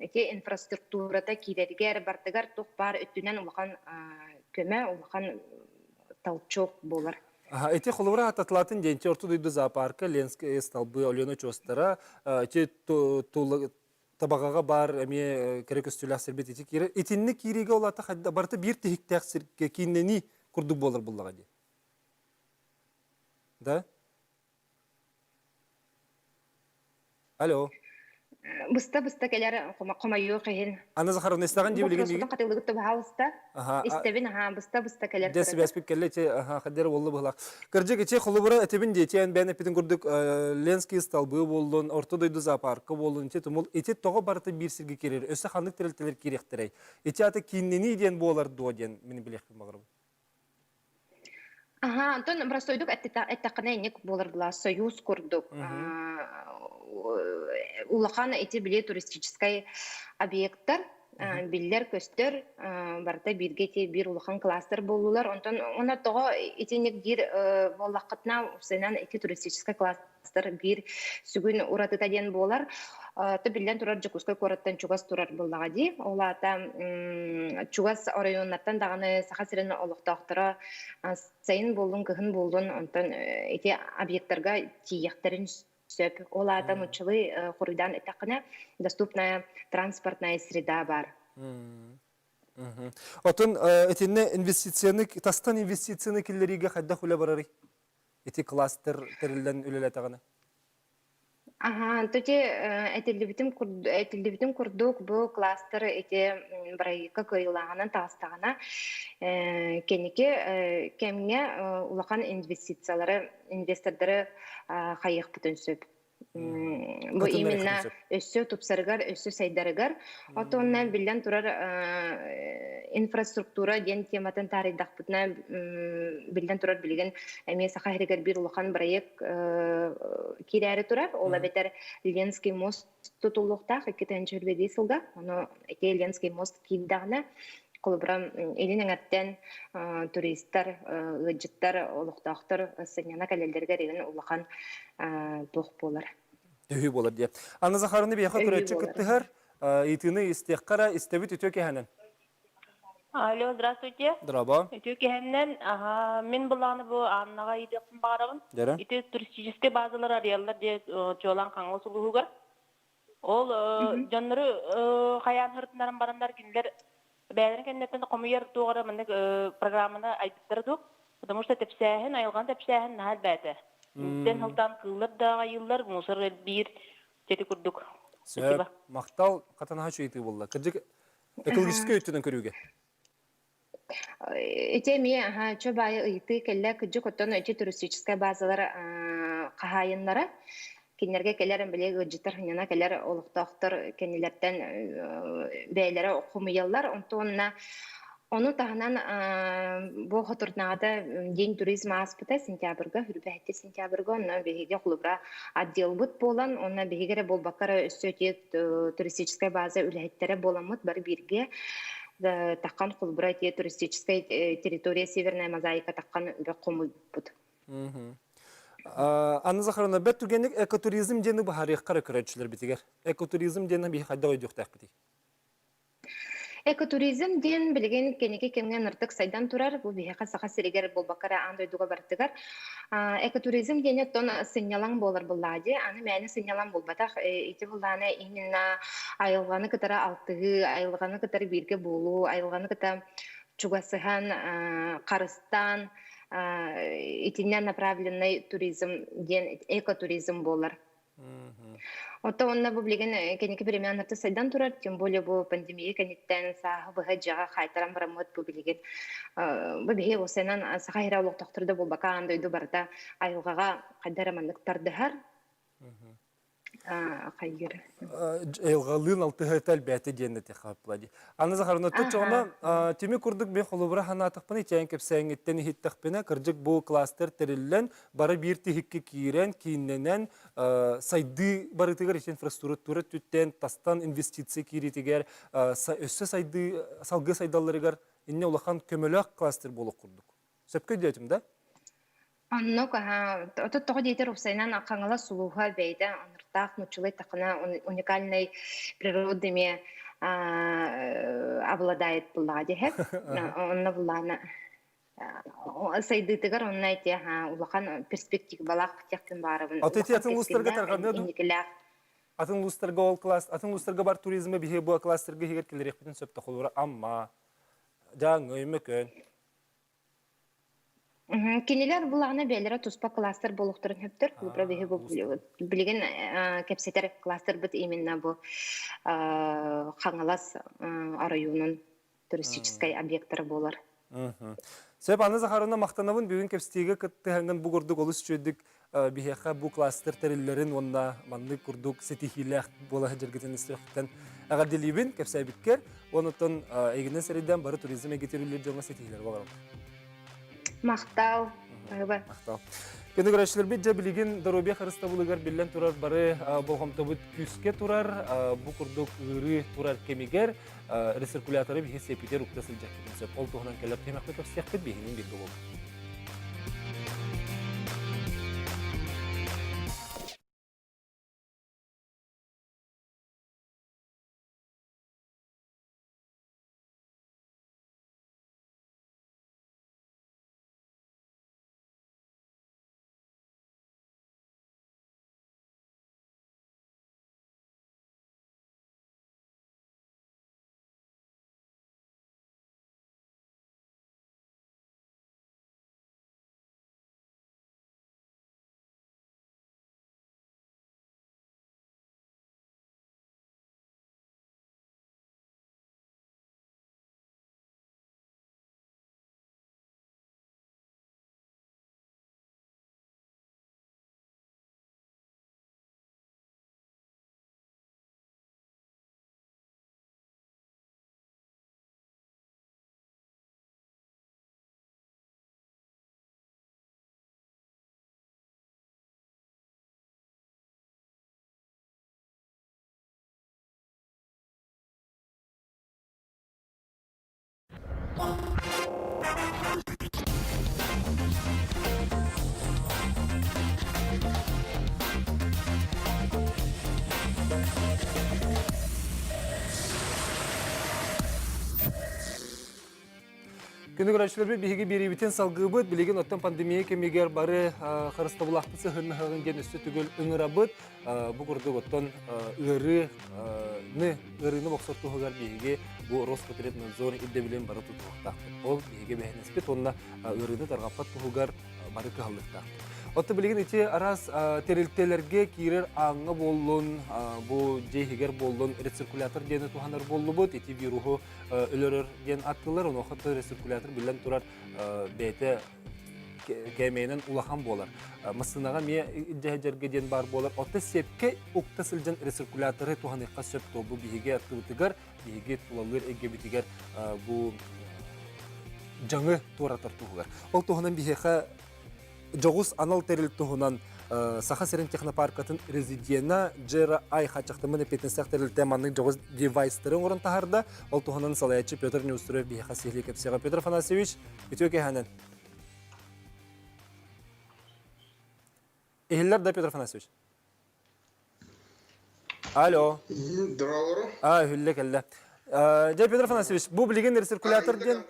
эте инфраструктурата кирергер, бартыгар тук бар өттүнөн улахан көмө, улахан толчок болар. Эти холовра ататлатын денче орту дойду зоопарка, Ленские столбы, Олена Чостара, эти табағаға бар, әме керек үстілі сірбет ете кері. Етінні кереге олаты қадда барты бір тегіктәк сірге кейіннені күрдік болыр бұллаға де. Да? Алло. Бұста келер қомайы қиын. Анна Захаровна, істаған жебілеген бейгі? Бұл қатылығы бағалыста. Істебін, бұста келер. Дәсі бәспек келі, қаддері олы бұғылақ. Кіржек ете құлы бұра әтебін де, ете бән әпетін күрдік Ленские столбы болдың, орта дойды зоопаркы болдың, ете тоғы барыты бір сірге керер, өсі қандық тәрелтелер керектірей. Ете аты кейіннені ден болар дуа ден, мені білеқпен мағырым. Антон, простойдық әттақына енек болар бұла, союз күрдік. Улахан эти билет туристический объекттар, биллер көстөр, барта биргете бир улахан кластер болулар. Онда того этинек бир боллақытна усайнан эти туристический кластер бир сүгін уратыта ден болар. То биллен турар Жакускай кораттан чугас турар боллаға ди. Олата чугас районнаттан дағаны саха сирен олықтақтыра сайын болдың, кығын болдың, онтан эти объекттарға тиектерін сөп. Олардан учылы құрыдан этақына доступная транспортная среда бар. Отын этинне инвестицияны, тастан инвестицияны келлериге қайда құля барары? Эти кластер тәрілден өлелі атағаны? Ага, тоти этилибитим курдук бу кластер эти брайка кыйлагана тастагана кенеке кемге улахан инвестордары хайык бүтүн сөп. Бу именно өссө тупсарыгар, өссө сайдарыгар. Отонна билен турар инфраструктура ден тематын таридахпытна билен турар билген эме сахаригар бир улахан проект кирәре турар. Ола бетер Ленский мост тутулуктах 2020 сылга. Оно Ленский мост кийдагына колбрам элин аңаттан туристтар, ыджыттар, олуктактар сыняна калелдерге реген улахан тох болар. Төхүй болар дия. Анна Захарыны бияха көрәтчі кіттігір, итіні истеққара, истебіт үтөке хәнен. Алло, здравствуйте. Драба. Үтөке хәнен, мен бұланы бұл аннаға идеқпін бағарабын. Ите туристический базалар ариялар де жолан қаңғы сұлуғыға. Ол жанныры қаян хыртынларын барандар кендер бәлерін кендеттен қомыйер туғары міндік программаны айдыттырды. Потому что тепсәхін, айылған тепсәхін нәл бәді. Ден хылтан кыллар да айылар, мусор бир жеті күрдік. Сөп, мақтал қатанаға чөйті болды. Кірдік экологический өттінен көруге? Эти ми чобайы ыйты келле кыджы коттон эти туристическая базалар кахайыннары кинерге келерин биле ыджытар хыняна келер олуктактар кенилерден бәйләре окумыяллар онтонна Onu tahanan bu hatırnada день туризма аспыта сентябрьга, хүрбәһәтте сентябрьга, онна беһиге хулубра отдел бут болан, онна беһигере болбакара өссөтет туристическая база үләһәттәре боламыт бар бирге таккан хулубра те туристическая территория Северная Мозаика таккан бе комул бут. Анна Захаровна, бәт түгенлек экотуризм дені бұл хариққара көрәтшілер бітігер. Экотуризм дені бі қайда ойдуқтақ біті? Экотуризм ден билген кенеке кемген ыртык сайдан турар, бу бихака саха сиригер болбакара андойдуга бартыгар. Экотуризм дене тон сынялаң болар буллади, аны мәне сынялаң болбатак, ити булланы именно айылганы кытара алтыгы, айылганы кытара бирге болу, айылганы кыта чугасыхан, карыстан, итинен направленный туризм ден экотуризм болар. Ото онна бу билген кенеке переменаты сайдан турар, тем более бу пандемия кенеттен сахы быга жага хайтарам барамыт бу билген. Бу бихе осенан сахайра улук тохтурда болбака андойду барда айылгага кайдарамандык тардыхар. Кайгыр. Айылгалын алтыгы тәлбәті денді текап бұлади. Анна Захаровна, тут жоғына теме күрдік бен қолыбыра хана атықпыны, тәйін кепсәйінгеттен хиттақпыны, кірдік бұл кластер тәрілілен, бары бір тихікке кейрен, кейінненен сайды барытығыр ешен инфраструктура түттен, тастан инвестиция кейретігер, өссі сайды, салғы сайдаларығар, инне олақан көмілік кластер болу құрдық. Сөпкі дейтім, да? Аннок, отут тоғы дейтер ұпсайнан ақаңыла сұлуға бәйді, аныртақ, мұчылай тақына уникальный природными обладает бұллади, хеп? Онна бұлланы сайдытығар, онна әйте ұлақан перспектив балақ тектін барыбын. Аты атын ұлыстарға тарғаны еді? Атын ұлыстарға ол класс, атын ұлыстарға бар туризмі бейе бұл кластерге егер келерек бітін сөпті қолуыра, амма жаң өймі көн. Кенелер буланы бәйләре туспа кластер болуктырын хөптер. Клубра беһе бу билген кепсетер кластер бит именно бу Хаңалас районын туристический объекттары болар. Сөп Анна Захаровна мақтанабын бүгін кепстеге кытты ханган бу гордук олус чөйдік бихеха бу кластер териллерин онна манны курдук сетихилях бола жергетен истехтен агар делибин кепсай биткер онутон эгинен сериден бары туризм эгетерүлер жолга сетихилер болар. Мақтау. Мақтау. Кені көрәшілер бет жа білеген дорубе қарыста бұлығар білен тұрар бары болғамта бұд күске тұрар, бұ күрдік үрі тұрар кемегер, рециркуляторы бейе сепетер ұқтасыл жәккен. Ол тұғынан кәліп темақпет өпсияқ бет бейінен бейді болды. Күнү көрәчләрбе биһиге бирибитен салгыбыт, билеген оттан пандемия кемегер бары харыста булактысы хыннахыгын ген өстө түгел ыңырабыт. Бу курдук оттан ырыны боксортугар биһиге бу Роспотребнадзор идде билен бары тутуктак. Ол биһиге бэһнеспет онна ырыны таргапат тугар бары калдыктак. Отты билеген ити арас терилтелерге кирер аңы боллун, бу жейхигер боллун рециркулятор дені туханар боллу бут, ити вируху өлөрөр ден аттылар, оны оқытты рециркулятор билен турар бәйті кәмейнен улахан болар. Мысынаға ме жәжерге ден бар болар. Отты сепке уқта сылжан рециркуляторы туханыққа сөп тобу бейге аттыбытыгар, бейге тулалыр эгебітігер бу жаңы туаратар туғығар. Ол туханан бейге Жоғыз анал терил туғынан Саха Серен технопаркатын резидиена Джера Ай хачақтымын петенсақ терил теманның жоғыз девайстырын орын тахарда. Ол туғынан салаячы Петр Неустроев бейха сехли кепсеға. Петр Афанасьевич, бітеу кеханен. Эхиллер да, Петр Афанасьевич? Алло. Здорово. Хүллек әлі. Петр Афанасьевич, бұл білген рециркулятор ден...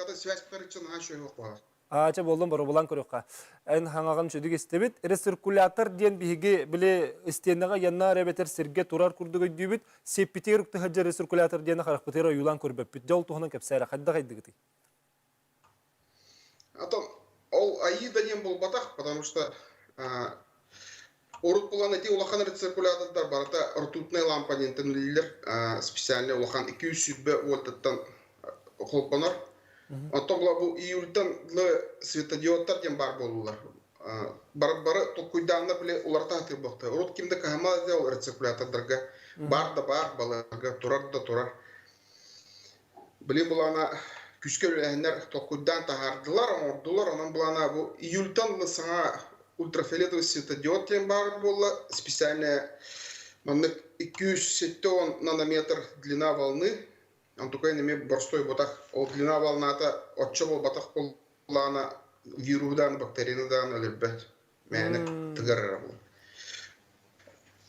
Ача болдым бары болан көрөкка. Эн хаңагам чөдүк эстебит. Рециркулятор ден биһиге биле истеннага янна ребетер сирге турар курдугы дүйбүт. Сеппитер ukты хаджа рециркулятор ден харакпытера юлан көрбөппүт. Жол туханан кепсайра хадда кайдыгыты. Атом ол аида ден бол батак, потому что урут булан эти улахан рециркулятордар барата ртутный лампа ден тенлилер специальный улахан 200 вольттан холпонор. Оттон бұл июльтан светодиодтар ден бар болулар. Бары толкуйданна біле оларта атыр боқты. Урут кимді кахамал дел рециркулятордарға бар да бар баларға, турар да турар. Біле бұлана күшке өләһеннер толкуйдан тахардылар, ордылар. Онан бұлана бұл июльтан саңа ультрафиолетовый светодиод ден бар болы. Специальная 270 нанометр длина волны. Он только не имеет борстой батах, длина волната от чего батах полана вирудан, бактеринадан или бет, менек тгаррабл.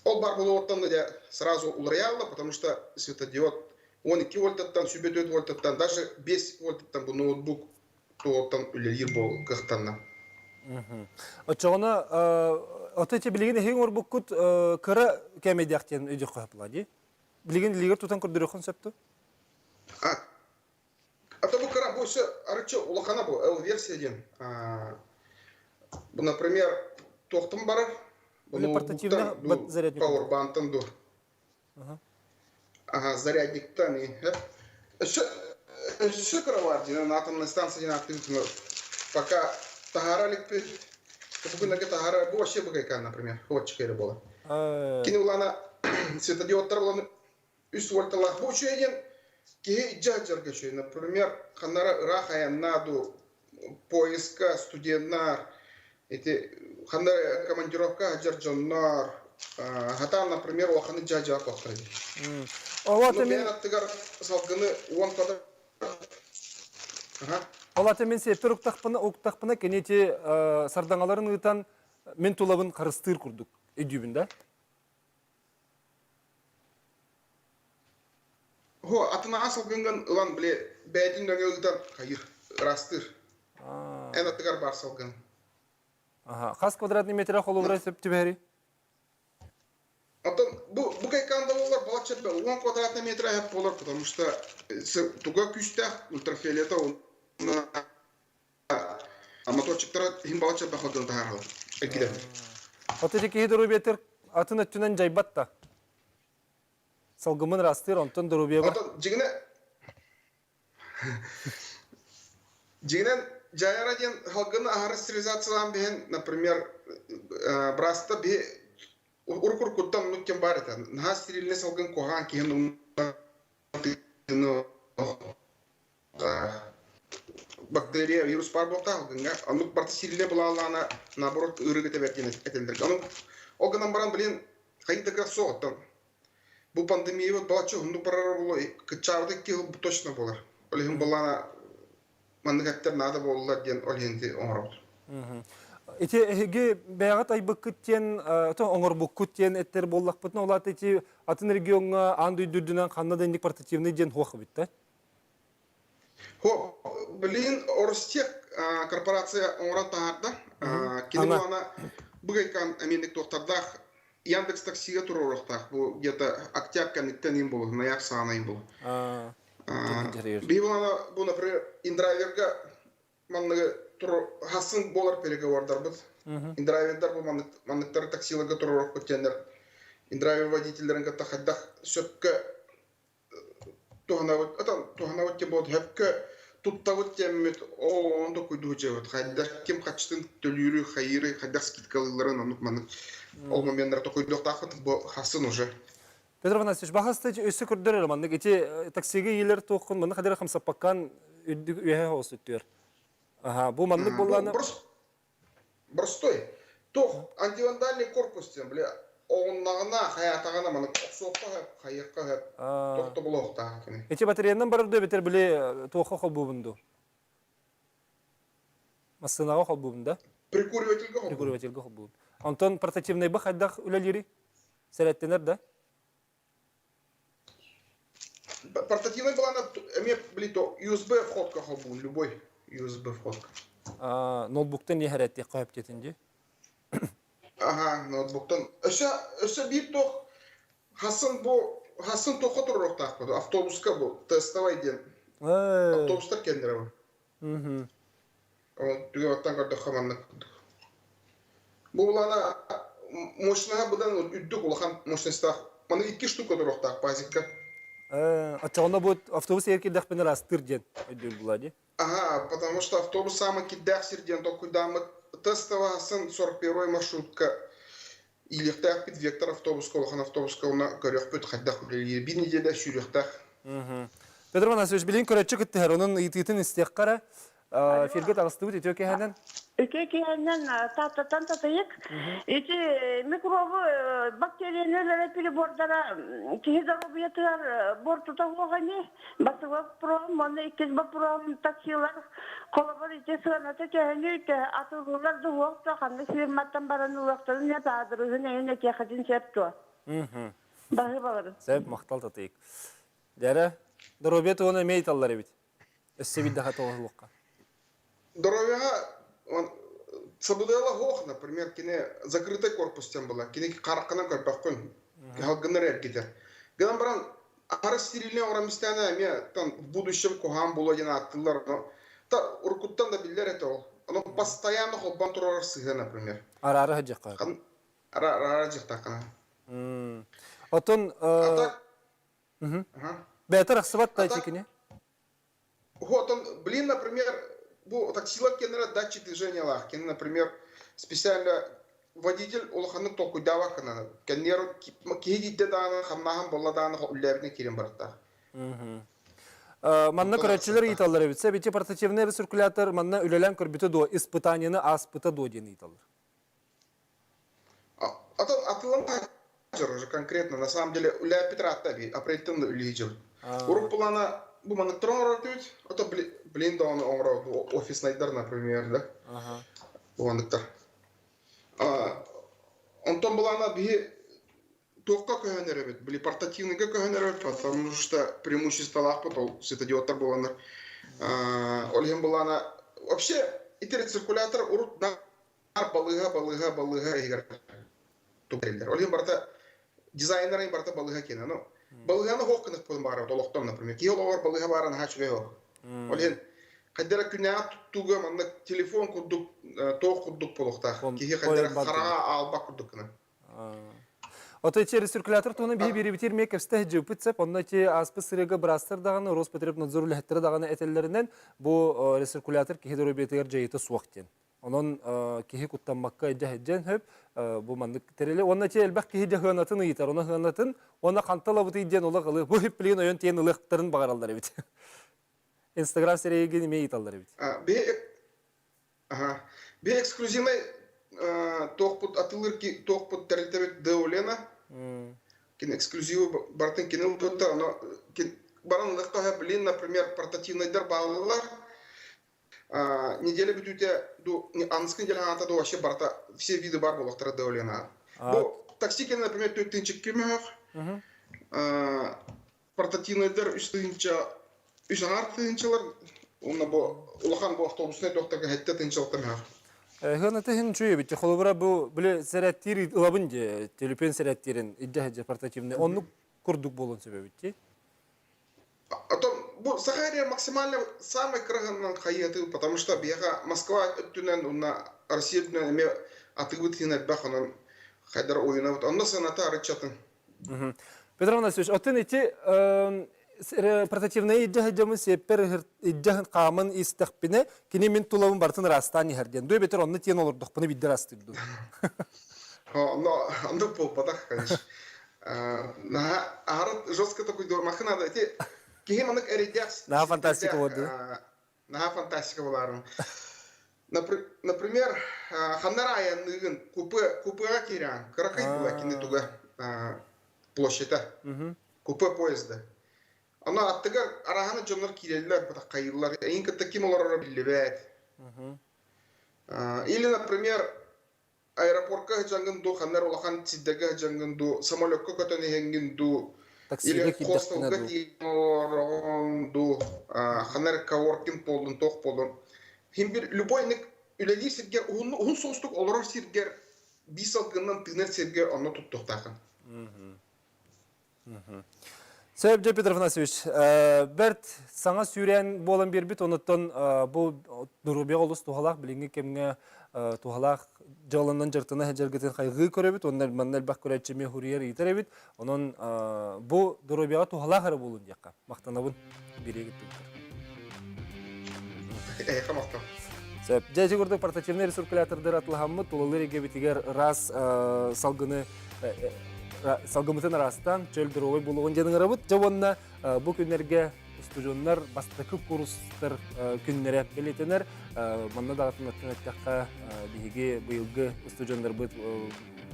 Ол бар было вот там, где сразу улреяло, потому что светодиод, он и вольт там, сюбедует вольт там, даже без вольт там был ноутбук, то там улир был как-то. От чогона, от эти билеген хең орбуккут кыра кемедяктен өйдө каплади. Билеген лигер тутан көрдөрөкөн септі? Это был кара больше арчо улахана был L-версия ден. Например, тохтам бара. Или портативный зарядник. Powerbank там до. Ага, зарядник там и. Что караварди на атомной станции на активности. Пока тагаралик пи. Как на тагара было вообще богайка, например, хотчика или было. Кинулана светодиод торлан 100 вольтовых больше один. Кей джаджерга чуй, например, ханара рахая наду поиска студентар, эти ханара командировка джарджоннар, хатан, например, ваханы джаджа кохтради. Но мен аттыгар салгыны он када. Олаты мен септер уктақпына кенети сардаңаларын ұйтан мен тулабын қарыстыр күрдік өдүйбінде. Ho, atına asıl güngün ulan bile bədin döngüldür hayır rastır. En attıgar var salgın. Aha, kaç kvadratlı metre holubra septi beri? Atan bu kaykanda olur balçet be 10 kvadratlı metre hep olur потому что туга küçte ultrafiyoleta motorçıklara him balçet be hodun taharlı. Ekide. Otedeki hidrometre atın ötünen caybatta. Salgımın rastır ondan durubiye bak. Jignen jayara diyen halkın ahara sterilizasyonu bihen, например, brasta bir urkur kuttan nukken var eten. Naha sterilne salgın kohan ki hem bakteriya virüs var bolta halkın ga. Anlık parti sterilne bulalana naborot ırıgıte verken etendir. Anlık o günden baran bilen kayıtıka soğuttan. Bu pandemiya вот была что, ну прорвало, качавды ки точно было. Олегом была манныгаттар нада боллар ден олхенти оңорот. Ити эге бәгат айбыккыттен, то оңорбуккыттен эттер боллакпытын олат ити атын регионга анды дүрдүнөн канна дендик портативный ден хуак бит да. Хо, блин, Орстек корпорация оңоран таарда, кинемана бугайкан амендик тоқтардах Яндекс таксиге турурухтах, бу где-то октябрь каниттен им был, ноябрь сана им был. Бивана, бу, например, индрайверга манныгы хасын болар переговордар бит. Индрайвердар бу манныктар таксилага турурух көтенер. Индрайвер водительдерин ката хаддах сөккө туханавыт тем бот хөпкө туттавыт теммет ондо куйду жебет. Хаддах ким качтын төлүрү хайыры хаддах скидкалыларын анук маннык ол моменттер токуйдук тахыт бу хасын уже. Петр Афанасьевич, бахасты өсі күрдірер мандык. Эти таксиге елер тоқын, мандык қадыр қамсаппаққан үйе хосы өттер. Бұл мандык болланы... Бростой. Тоқ, антивандальный корпус тем, бля, оғыннағына, хаятағына мандык соққа хөп, хайыққа хөп, тоқты бұл оқтағы. Эти батареяндан барырды бетер біле тоққа қол бұбынды? Масынаға қол бұбында? Прикуривательге қол бұбын. Антон портативный бұл қайдақ үлелері? Сәрәттенер да? Портативная была USB входка был, любой USB входка. Ноутбуктан не характер каптетинде. Ага, ноутбуктан. Еще бит то Хасын то которого так вот автобуска был тестовый день. Автобустар кендерова. Вот так вот хаманна. Булана мощная будан үддүк улахан мощностях. Мана 2 штука которого так пазикка. Ачаона будет автобус ерки дахпен растырден өйдүр булади. Ага, потому что автобус самый кидах серден, то куда мы тестовая 41-й маршрутка или так під вектор автобус колохан автобус колона көрөк пөт хаддах үлелер бир неделе сүрөктах. Петр Афанасьевич билин көрөчү кыттыр, онун ититин истек кара. Фиргет алыстыбыт итөк кеханан. Кеханан тататан татайык. Эти микробы бактериялар перебордара кихидоробиятар бортута болгони. Басып пром, мана икез бапром таксилар колобор ите сыгната кехани атылуулар дуокта кандай фирматтан баран уактан не тадыры не кехадин септо. Багыбалар. Сеп мактал татайык. Дәре доробет оны мейталлар бит. Эссебит даха тоғылыққа. Дороговя, Сабудела Хох, например, кине закрытый корпус тем была, кине каракана корпакон, галганерер китер. Гдан баран арастерильне орамистана, ме там в будущем кухам было один аттылар, но та уркуттан да биллер это ол. Оно постоянно хоббан турар сыга, например. Ара хаджака. Ара хаджака. Отон бетер ахсабат тайчи кине. Вот он, блин, например, таксила кенера датчик движения лах, например, специально водитель улаханы толку давакана, кенеру киидите дана хамнахам болла дана уллерне кирен барта. Манна көрәтчеләр италлар бит. Бите портативный рециркулятор манна үлелән көрбите до испытаниены аспыта до ден италлар. Атылан уже конкретно, на самом деле, уля Петра таби, определенно уличил. Урук плана bu manıktırın öğretüt, o da bilin de onu ofis neyder, например, да? Bu manıktır. Ondan bulana bir тоққа көһөнөрөбүт, били портативныйга көһөнөрөбүт, потому что преимуществолах потом светодиодтар буланар. Олген булана вообще итер циркулятор урут на балыга игер. Тупелдер. Олген барта дизайнерин барта балыга кена, но балыганы хоккынып болун бара, толоктон, например. Киолор балыга баран хачуга. Олген кадера күнә туга манда телефон кудук, тоқ кудук болокта. Киге кадера харага албак кудукна. Ото эти рециркулятор тоны бери битер мек эстэ жөпүтсеп, онда те аспы сырыга брастер даганы, Роспотребнадзор лехтер даганы этеллеринен бу рециркулятор киге дөрөбетер жайыты суактен. Онон киге куттанмакка эджен хөп бу мандык тереле. Онда те элбак киге жагынатын ыйтар, оны хынатын, оны канталабыты иден ола кылы. Бу хөп билген оен тен ылыктарын багаралдар бит. Instagram сереге неме италдар бит. Бе эксклюзивный тоқпут атылырки тоқпут терелтебет деолена. Кин эксклюзивы бартын кинел тотта, но баран лыктага билин, например, портативный дер балалар неделя бүтүте анскын неделя ата до вообще барта все виды бар болоктора давлена. Бу токсики, например, төтүнчүк кемек. Портативныйдер үстүнчө тыынчалар. Онна бу улахан бу автобусный докторга хетте тыынчалыктар. Хана тehen чуе бит холбара бу биле сәрәттир лабынде телефон сәрәттерин идде портативный онну курдук болон себебитти. Бу Сахария максимально самый краган хаяты, потому что бияга Москва өттүнөн уна Россия өттүнөн эме атыгыт хинет баханан хайдар оюна вот онда саната арычатын. Петр Анасович, оттен эти портативные идде сепер идде камын истекпине кини мен тулабын бартын растани херден. Ду бетер онны тен олор докпыны бидде растырды. Но оно полпатах, конечно. На арат жестко такой дормахы надо эти кихиманык эридяс. На фантастика вот. На фантастика буларым. Например, ханарая ныгын купыга кирян, каракай була кини туга площадьта. Купе поезда. Она аттыгар араханы жонлар киреллер, бата кайыллар. Эйин каттаким олар билебет. Или, например, аэропортка жангынду, ханар улахан сиддеге жангынду, самолетка көтөне хенгинду, или хостелга тиорду, ханар каворкин полдун, тох полдун. Химбир любой ник үлели сиргер, он соостук олар сиргер, бисалгыннан тынер сиргер, онно туттуктакын. Сөйбде Петр Афанасьевич, бәрт саңа сүйрен болан бербит, оныттан бұл дұрубе олыс туғалақ, біліңгі кемге туғалақ жалынан жыртына әжергетін қайғы көребіт, онын әлбән әлбәқ көрәтшеме хұрияр етер ebit, onun bu дұрубеға туғалақ әрі болын деққа, мақтанабын бере кеттіңдер. Мақтан. Жәйші көрдік портативный рециркулятордыр атылғамы, тұлылыр егебетігер раз салғыны салгымытын арастан чөлдір олай болуғын жадың арабыт. Жауанна бұл күнерге студионлар бастықы курстар күннері белетенер. Манна дағатын аттын әттіққа бейге бұйылғы студионлар бұд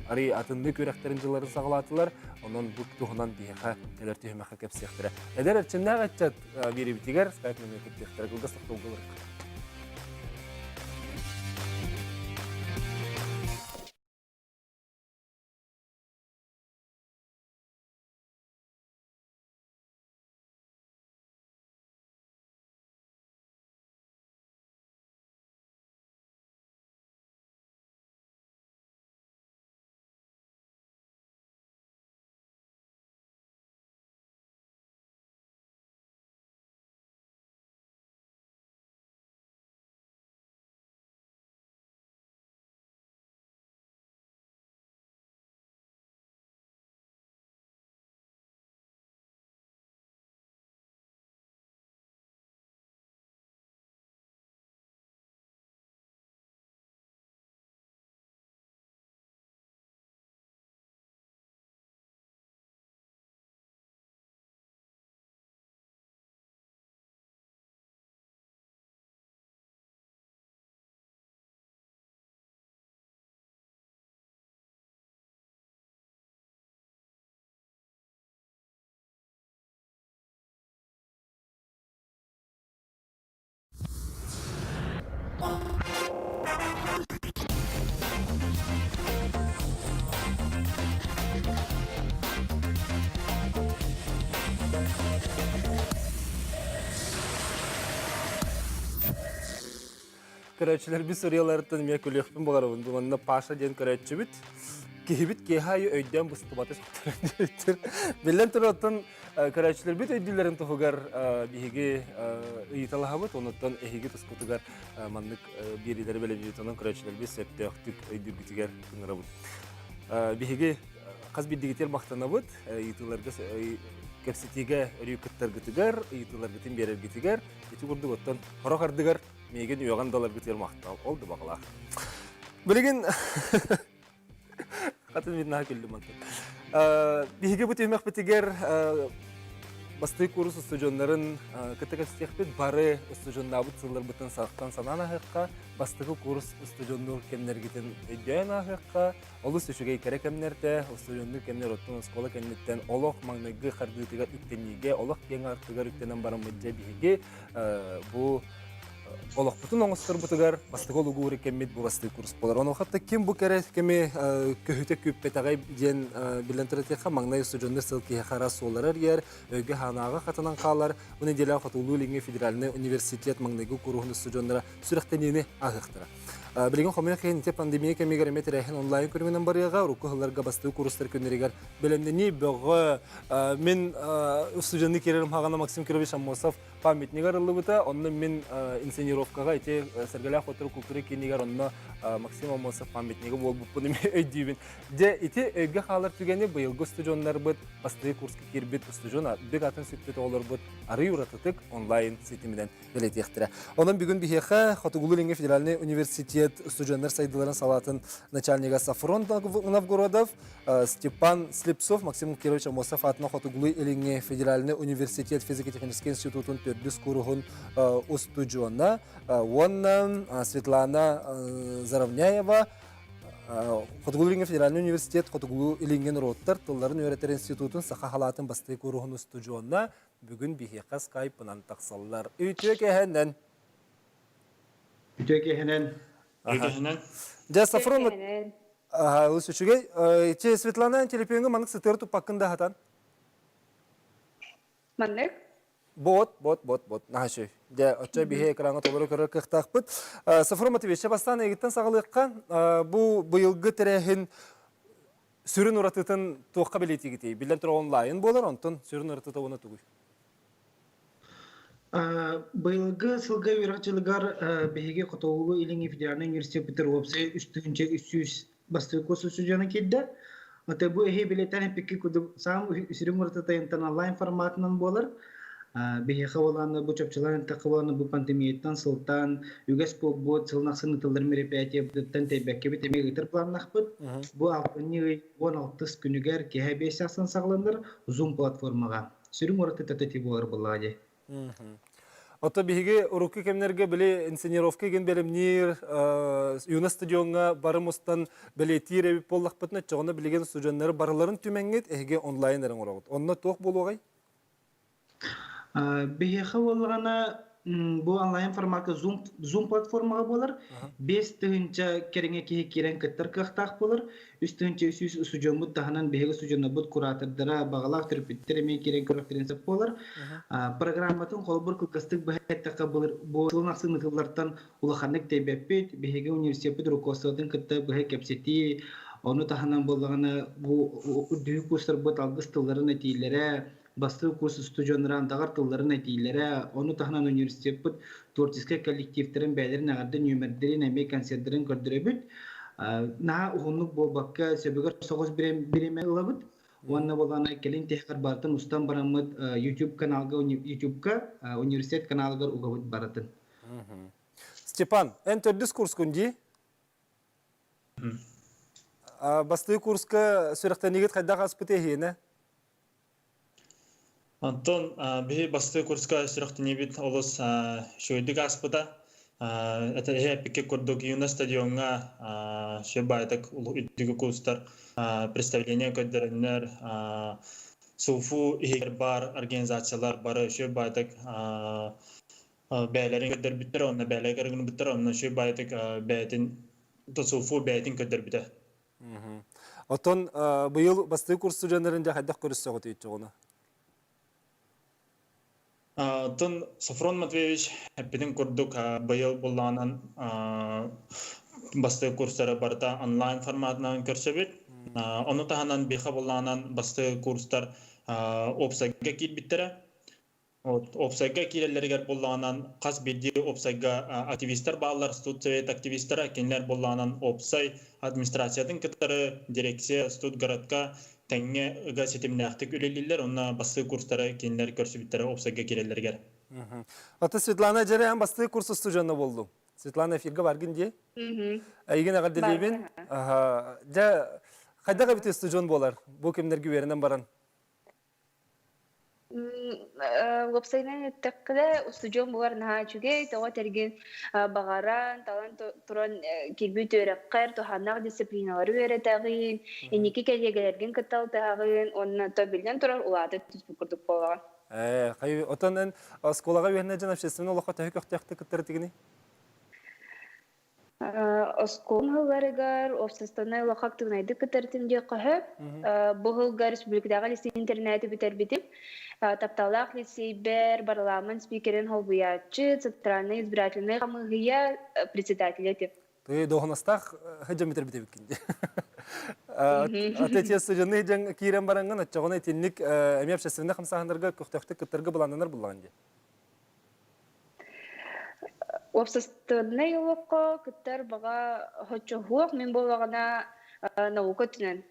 ари атынды көректерін жыларын сағылатылар. Онын бұл тұғынан бейға әлер түйімәққа кәпсияқтыры. Әдер әрчімнәғ әтчат бері бітігер, скайп мемлекеттіктері күлгістік тұлғылырық. Көрәтшілер біз сұрияларыттан мен көліқпін бұғарабын. Бұғанына Паша ден көрәтші біт. Кейбіт кейхайы өйден бұсты баты шықтырын. Белден тұры оттан көрәтшілер біт өйділерін тұғығар бейге ұйыталыға бұд. Оныттан әйге тұскутығар маңдық берілері бәлі бейетінен көрәтшілер біз сәпті өқтік өйді бітігер күнірі бұд. Бейге қаз бейдігетер мақтана бұд. Ұйытыларға кәпсетеге өрі күттар күтігер, ұйытылар күтін берер күтігер. Еті күрді оттан қорық ардығар. Меген үйаған далар күтер мақтал. Олды бағылақ. Білеген... Қатын медінаға келді мантын. Бейге бұт өймәқ бітігер басты курс студионларын кітігі стекпет бары студионна бұт сылыр бұтын сақтан санан ағыққа, бастығы курс студионлық кемнергетін өйден ағыққа, олы сөшіге кәрі кемнерді, студионлық кемнер оттың скола кемнеттен олық маңнығы қардығытыға үктенеге, олық ең артығар үктенен барым мүдде бейге бұл олоқпытын оңыстыр бұтығар бастығы олығы өрі кеммет бұл бастығы курс болар. Оны қатта кем бұл кәрі кеме көхіте көппетағай ден білінтіретеқа маңнай ұстыжонды сылкеге қара соларар ер, өгі ханаға қатынан қалар, оны делі қатулу Леңе федеральный университет маңнайғы күріғын ұстыжондыра сүріқтенені ағықтыра. Білген қомын қиынте пандемия кемегер әмет рәйхін онлайн көрменен барыға, рұқы ғыларға бастығы курстар көнерегер білімдені бұғы мен ұстыжонды керерім хағана Максим Кирович Амосов памятнигар ылы бұта, онны мен инсценировкаға ете сәргілі қотыры күлтірі кенегер онны Максим Амосов памятнигі бол бұппыны мен өйдейбін. Де ете өйгі қалар түгені бұйылғы ұстыжонлар бұд, бастығы курсқа кербет ұстыжон, бек атын сүтпеті олар бұд, ары ұратытық онлайн сетіміден білет ектірі. Онын бүгін бігеға Хотугулу Леңе федеральный университет ұстыжонлар сайдыларын салатын начальнига Сафрон Новгородов, Степан Слепцов, Максим Кирович Амосов атына Хотугулу Леңе федеральный университет физико-технический институтын төрдіс күріғын ұстыжонна, оннан Светлана Заровняева, Хотугулу Леңе федеральный университет Хотугулу Леңен роттар тылларын өретер институтын сақа халатын басты күріғын ұстыжонна бүгін бігеқа скайпынан тақсалылар. Үйтөке әнен. Жа Сафрон Лысючугей, че Светлана телепиңі манық сытыр тұппаққында хатан? Манық? Бот. Нахашы. Де отча бихе экранға толыры көрір қықтақ бұд. Сафрон Матвейші бастан егіттен сағылыққа бұл бұйылғы тірәхін сүрін ұратытын тоққа білеті кетей. Білден тұры онлайн болар, онтын сүрін ұратыты оны тұғый. Бұйылғы сылға үйрақчылығар бәйге Хотугулу Леңе федеральный университет бітір опсы үстігінші 300 бастығы көсі сүржені келді. Ата бұл әйе білеттен әпекі күді сам сүрін ұратыты онлайн форматынан болар. Бейхе оланы бұл чөпчіларын тақыланы бұл пандемияттан сылтан, үгес бұл сылнақсыны тылдар мероприятия бұдыттан тәйбәкке бет емек ұтыр планнақ бұд. Бұл 16 күнігер кеге 5 ақсын сағыландар Zoom платформаға. Сүрін ұраты тәтәті болар бұлады. Ота бейге ұрықы кемнерге біле инсценировка ген бәлімнер, юна стадионға барым ұстан біле тир әбіп боллақ бұтына чоғына білеген студионлары барыларын түмәңгет әйге онлайнерін ұрағыд. Онына тоқ болу ғай? Бейхе олғана бұл онлайн форматы Zoom платформаға болар. 5 түгінші кереңе кейі керен кіттір қықтақ болар. 3 түгінші үсіз ұсуджон бұд тағынан бейге ұсуджонна бұд құратырдыра бағалақ түріпеттер еме керен көріқтерінсіп болар. Программатын қолбыр күлкістік бұхайттаққа болар. Бұл сылнақсы нұтылардан ұлақанық тәйбәппет, бейге университет рукосылдың кітті бұхай кәпсеті, оны тағынан болғаны бұл үдігі көстір бұд алғыз тылларын әтейлері, бастығы курсы студионларын тағар тылларын әтейлері, оны тағынан университет бұд творческий коллективтерін бәлерін ағарды нөмірдерін әмей концерттерін көрдірі бұд. Наға ұғынлық бұл баққа сөбігір соғыз біреме ұла бұд. Онына болғаны келін тәқір бартын ұстан барамыд YouTube каналға, университет каналығыр ұға бұд баратын. Степан, ән төрдіс курс күнде? Бастығы курсқа сүріқтен егет қайда қаспыт ехейіне? Антон, бі басты курска сұрақтын ебет олыс шөйдік аспыда. Это әпеке көрдік юна стадионға шөбайдық үдігі курстар представление көддерінер, суфу егер бар организациялар бары шөбайдық бәйлерін көддер біттір, онына бәйлер көргін біттір, онына шөбайдық бәйтін, суфу бәйтін көддер бітті. Отон, бұйыл басты курс студентерінде қайдақ көрісі ғыты етті оны? Тон Сафрон Матвеевич әппеден көрдік бұйыл болғанын басты курстары барда онлайн форматынан көрсебет. Оны тағынан бейқа болғанын басты курстар опсайға келбеттері. Опсайға келелергер болғанын қас беді опсайға активистер бағалар, студ совет активистері, кенлер болғанын опсай администрациядың кітары, дирекция студ городқа тәңе ұға сетімнәқтік үлелілер, онына басты курстары кенлер көрсебеттері опсайға келелергер. Ата Светлана жарайан басты курсы студионы болды. Светлана эфирге баргын де? Әйген ағар делейбен? Қайдаға біте студион болар? Бұл кемдерге верінен баран? Вебсайнан өттіққілі студион болар наға чүгей, тоға терген бағаран, талан тұран келбі төрәққар, туханнақ дисциплиналары өретағын, енекі кәлегелерген кіттал тағын, онына тобилден тұрар ұлады түспі күрдік болған. Қай отан сколаға үйенне жан общественный олаққа тәхік өқтіяқты күттері тегіне? Осколгаларыгар общественный лохак тыгнайды кытартынде кахып, бухылгар республикадагы лицей интернеты битер битип, тапталах лицейбер парламент спикерин холбуячы, центральный избирательный камыгыя председателя тип. Ты доғынастақ хыджам битер битер биткенде. Атетия студенный жан кирен баранган атчағына етенлік әме общественный қамсағандарға көқтіяқты күттіргі бұланданар бұлағанде. Общественный лохак кыттар бага хочохуак мен болағана наука түнен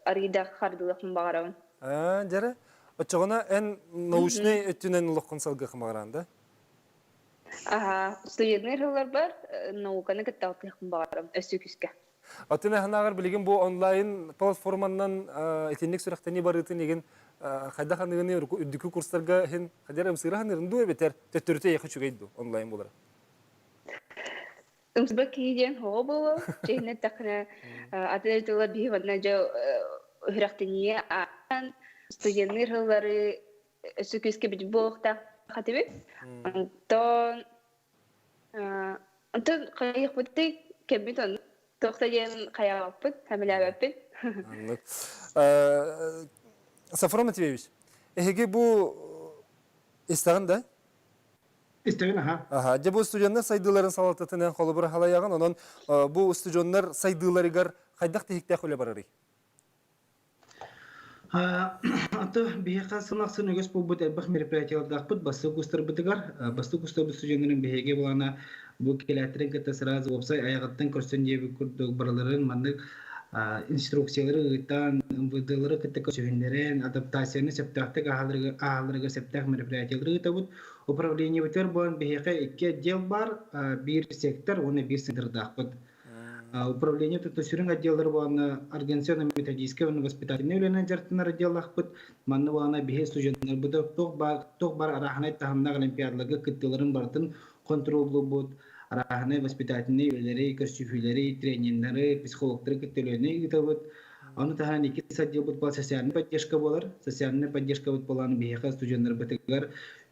арыда хардылықын бағарауын. Жәрі? Атчағына ән научный өттінен лоққын салғы қымағаранда? Студентный жылар бар, науканы кыттауытлықын бағарауын, өсі күске. Атына ханағар білеген бұл онлайн платформаннан етенлік сүрақтаны барытын еген қайда қанығыны үдікі курстарға хен қадер әмсыра ханырынды өбетер төттөріте еқі чүгейді онлайн болар. Умсбак кейден хоғы болу, жейіне тақына атылар бейванна жау үрақтыне аған студентный жылары өсі күске біт болуқта қатыбек. Антон қайық бұтты кәмбет оны тоқта ден қаяқ аппыт, әмілі әбәппет. Сафрон Матвеевич, әйге бұл істіған да? Истеген, аха. Же бұл студенттер сайдыларын салататынан қолы бір халаяған, онын бұл студенттер сайдыларыгар қайдақ тейіктәк өлі барары? Аты бейеқа сынақсын өгес бұл бұд әлбақ мероприятиялардақ бұд, басты күстір бұдығар. Басты күстір бұд студенттерін бейеге болана бұл келәтірін кітті сыразы опсай аяғаттың көрсен дебі күрдік бараларын мандық инструкциялары ұйттан, ұмвыдылары кітті көсігіндерін, адаптацияны септақтық ағалырығы септақ мероприятиялары ұйта бұд. Управление бітер болан бейеқа 2 отдел бар, бір сектор, оны бір сендірдақ бұд. Управление тутусурин отделлары болана организационно-методическое и воспитательное уленен жартынар отделлах бұд. Манны болана бейе студенттер бұды тоқ бар араханай тағымнақ олимпиадалығы кіттілерін бартын контроллы бұд. Араханай воспитательные үлері, көрсүфілері, тренерлері, психологтары кіттілеріне ұйта бұд. Оны тағынан 2 отдел бұд бол социальный поддержка болар. Социальный поддержка бұд боланы бейеқа студенттер бұдығар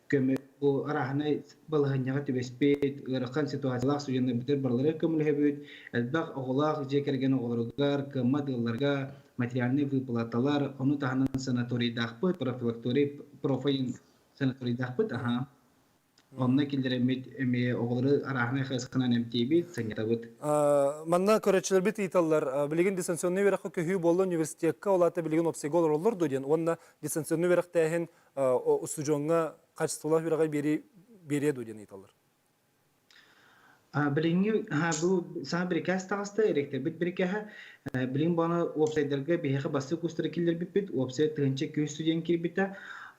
көмі бұл араханай балығынyaға төбеспейт, ұрыққан ситуациялақ студенттер бітір барлары көмілі өбіт. Әлбақ оғылақ жекерген оғылырғар, көмадыларға, материальный выплаталар, оны тағынан санаторийдақ бұд, профилакторий, профилин санаторийдақ бұд. Онына келдер әме оғылыры араханай қайсықынан әмтейбет, сәңгета бұд. Манна көрәтшілер бет еталар, білеген дистанционный вераққа көйі болы университетқа олаты білеген обсегол олар дойден, онына дистанционный верақта әхін ұсыжонға качестволах бирага бере дойден еталар. Білінгі, бұл саңа бірекәс тағысты әректер біт бірекәхі, білін баны уопсайдарға бейхі басты көстірі келдер бит, уопсайд тұғынча көй студент кел биті.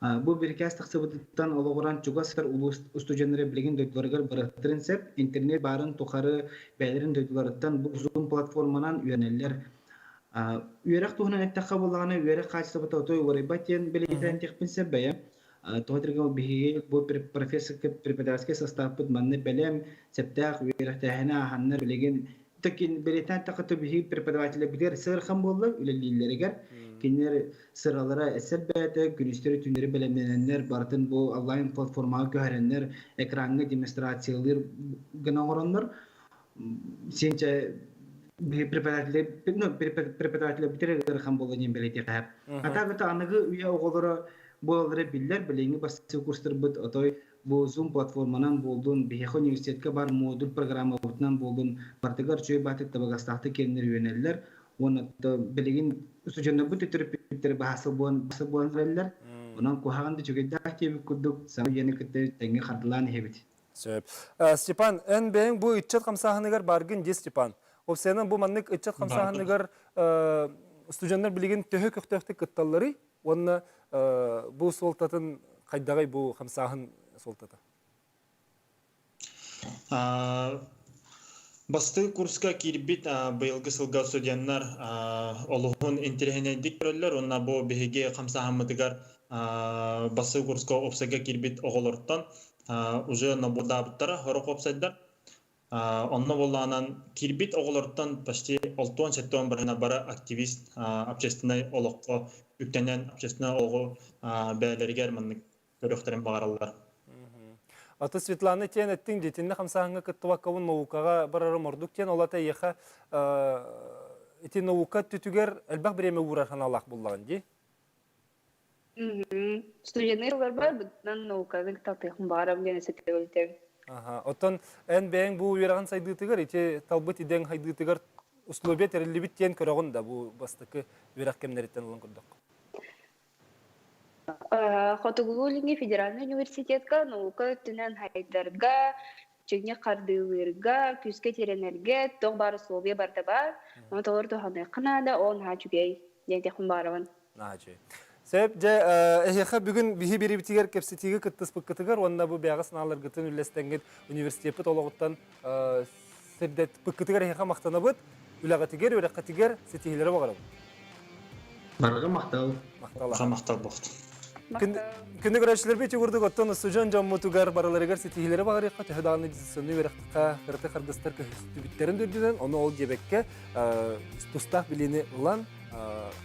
Бұл бірекәс тақсы бұдыттан олығыран чуғасыр ұлы студенттері білген дөйтілерігер біріқтірін сәп, интернет барын тұқары бәлерін дөйтілеріттен бұл Zoom платформанан үйенелер. Үйерек тұғынан әттіққа болағаны үйерек қачысы бұта өтой орайбаттен білейтен текпін сәп бәйі. Тоғытырға бігеге бұл профессор преподавательский состав бұд манны бәлем сәптәқ үйерек тәхіні ағаннар білеген Токин беретен тақыты бихи преподавателя бидер сырхан боллар үлелилерегер. Кинер сыралара эсер бәте күнүстері түндері белемлененler бартын бу онлайн платформага көһәреннер экранга демонстрациялар гына ораннар. Сенче преподавателя бидер сырхан болларын белете кап. Атагыта аныгы уя оголора болары биллер белеңи басты курстар бит отой bu Zoom platformanan boldun, Bihek Üniversitetke bar modul programma ortadan boldun, partigar çöy batık tabagastahtı kendileri yöneller. Onu da bilgin suçunda bu tütürüpleri bahası boğan verirler. Ondan kuhağında çok edakti bir kuduk, sana yeni kıtı tengi kardılan hebit. Stepan, en beğen bu iççat kamsahınıgar bargın de Stepan. O senin bu manlık iççat kamsahınıgar suçunlar bilgin töhü köktöktü kıttalları, onunla bu soltatın kaydağay bu kamsahın soltata. Bastığı kurska kirbit bayılgı sılga stüdyenler oluğun interhene dik görürler. Onna bu BHG kamsahamıdıgar bastığı kurska opsaga kirbit oğulurttan ucu nabuda bıttara horuk opsaydılar. Onna bollanan kirbit oğulurttan başti 6-7 barına bara aktivist общественный oluqqa yüklenen общественный oğu bəyələri germanlık көрөхтерин багараллар. Аты Светлана тен еттің детинне хамсаңы кыттываккавын наукаға барарым ордук тен олата еха эти наука түтүгер әлбақ біреме урархан алақ боллаған ди? Студенттер бар, бұдан науканың талтықын барам дене сәтті өлтен. Оттан ән бәйін бұл уйраған сайдытыгар, эти талбыт иден хайдытыгар условия терелебит тен көрағын да бұл бастықы уйрақ кемнереттен олын күрдік. Хотугулинги федеральный университетка наука түнен хайдарға, чегне қардылырға, күске теренерге, тоқ бары условия барда бар. Оны тоғыр тоғаны қынада, он хачугей, дентекін барывын. Сәп, әйеқа бүгін бігі бері бітігер кепсетегі күттіс бұққытығар, онына бұл бәғы сыналар күттін үлестенген университепі толығыттан сәрдет бұққытығар әйеқа мақтана бұд, үләғатігер, өрәққатігер сетігілері бағарым. Барғы мақтал. Мақтал бұқты. Күнді көрәшілер бейті көрдік оттан ұсыжан жаммутугар бараларығар сетігілері бағарыққа тәхідағаны дизисоны өрәққа қырты қырдыстар күбіттерін дүрдінен, оны ол дебекке тұстақ білені ұлан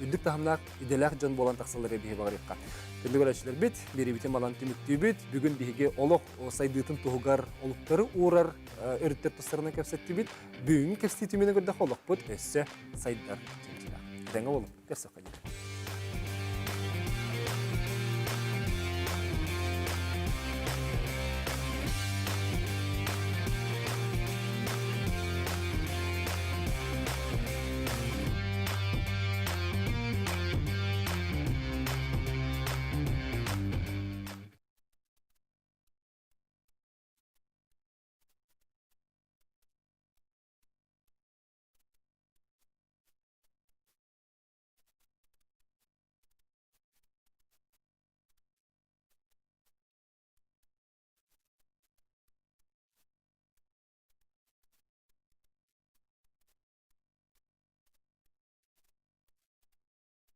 үндік тахымнақ иделәқ жан болан тақсалары бейі бағарыққа. Күнді көрәшілер бейт, бері бітен балан түміктүй бейт, бүгін бейге олық сайдыйтын тұғығар олықтары ұрар өріттер тұстарына кәпсетті бейт, бүгін кәпсеті түмені көрдіқ олық бұд өсі сайдар. Дәңі олық, көрсі қайдыр.